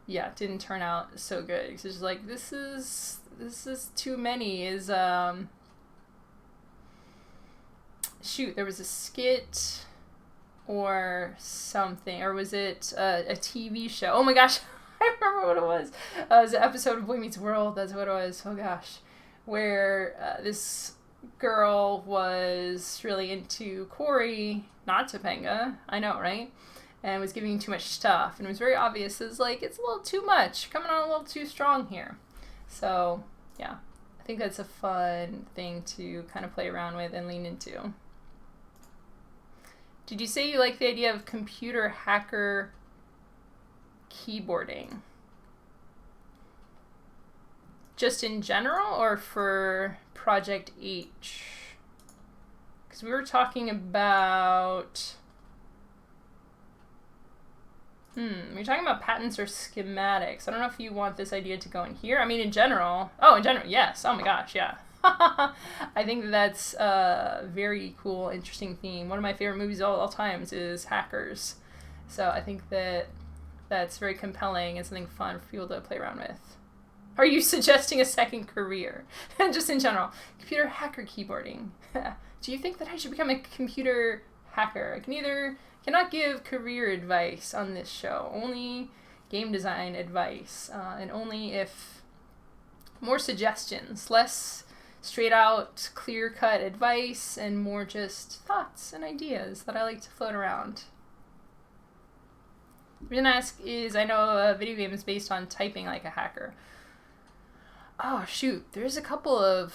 Speaker 1: yeah, it didn't turn out so good. It's just like, this is too many. Shoot, there was a skit or something, or was it a TV show? Oh my gosh, I remember what it was. It was an episode of Boy Meets World. That's what it was. Oh gosh, where this girl was really into Corey, not Topanga. I know, right? and was giving too much stuff, and it was very obvious. It's like, it's a little too much, coming on a little too strong here. So yeah, I think that's a fun thing to kind of play around with and lean into. Did you say you like the idea of computer hacker keyboarding? Just in general, or for Project H? Because we were talking about... we're talking about patents or schematics. I don't know if you want this idea to go in here. I mean, in general. Oh, in general, yes. Oh my gosh, yeah. I think that's a very cool, interesting theme. One of my favorite movies of all times is Hackers. So I think that that's very compelling and something fun for people to play around with. Are you suggesting a second career? Just in general. Computer hacker keyboarding. Do you think that I should become a computer hacker? I cannot give career advice on this show. Only game design advice. And only if more suggestions. Less straight out, clear cut advice, and more just thoughts and ideas that I like to float around. The reason I ask is I know a video game is based on typing like a hacker. Oh shoot, there's a couple of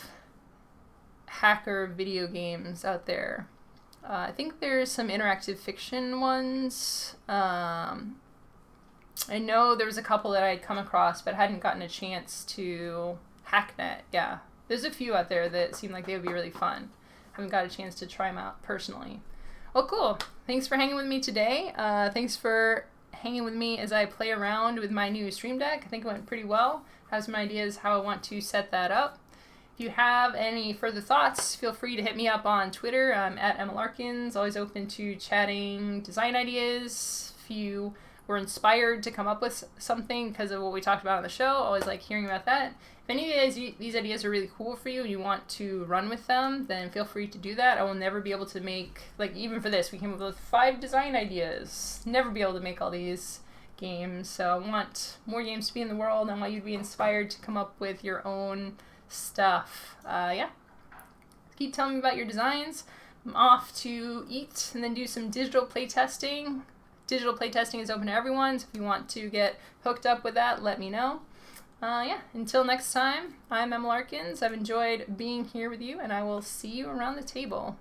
Speaker 1: hacker video games out there. I think there's some interactive fiction ones. I know there was a couple that I'd come across but hadn't gotten a chance to hacknet. Yeah, there's a few out there that seem like they would be really fun. Haven't got a chance to try them out personally. Well, cool. Thanks for hanging with me today. Thanks for hanging with me as I play around with my new Stream Deck. I think it went pretty well. Have some ideas how I want to set that up. If you have any further thoughts, feel free to hit me up on Twitter. I'm at Emma Larkins, always open to chatting design ideas. If you were inspired to come up with something because of what we talked about on the show, always like hearing about that. If any of these ideas are really cool for you and you want to run with them, then feel free to do that. I will never be able to make, like even for this, we came up with 5 design ideas. Never be able to make all these games. So I want more games to be in the world. I want you to be inspired to come up with your own stuff. Yeah. Keep telling me about your designs. I'm off to eat and then do some digital playtesting. Digital playtesting is open to everyone, so if you want to get hooked up with that, let me know. Yeah, until next time, I'm Emma Larkins. I've enjoyed being here with you, and I will see you around the table.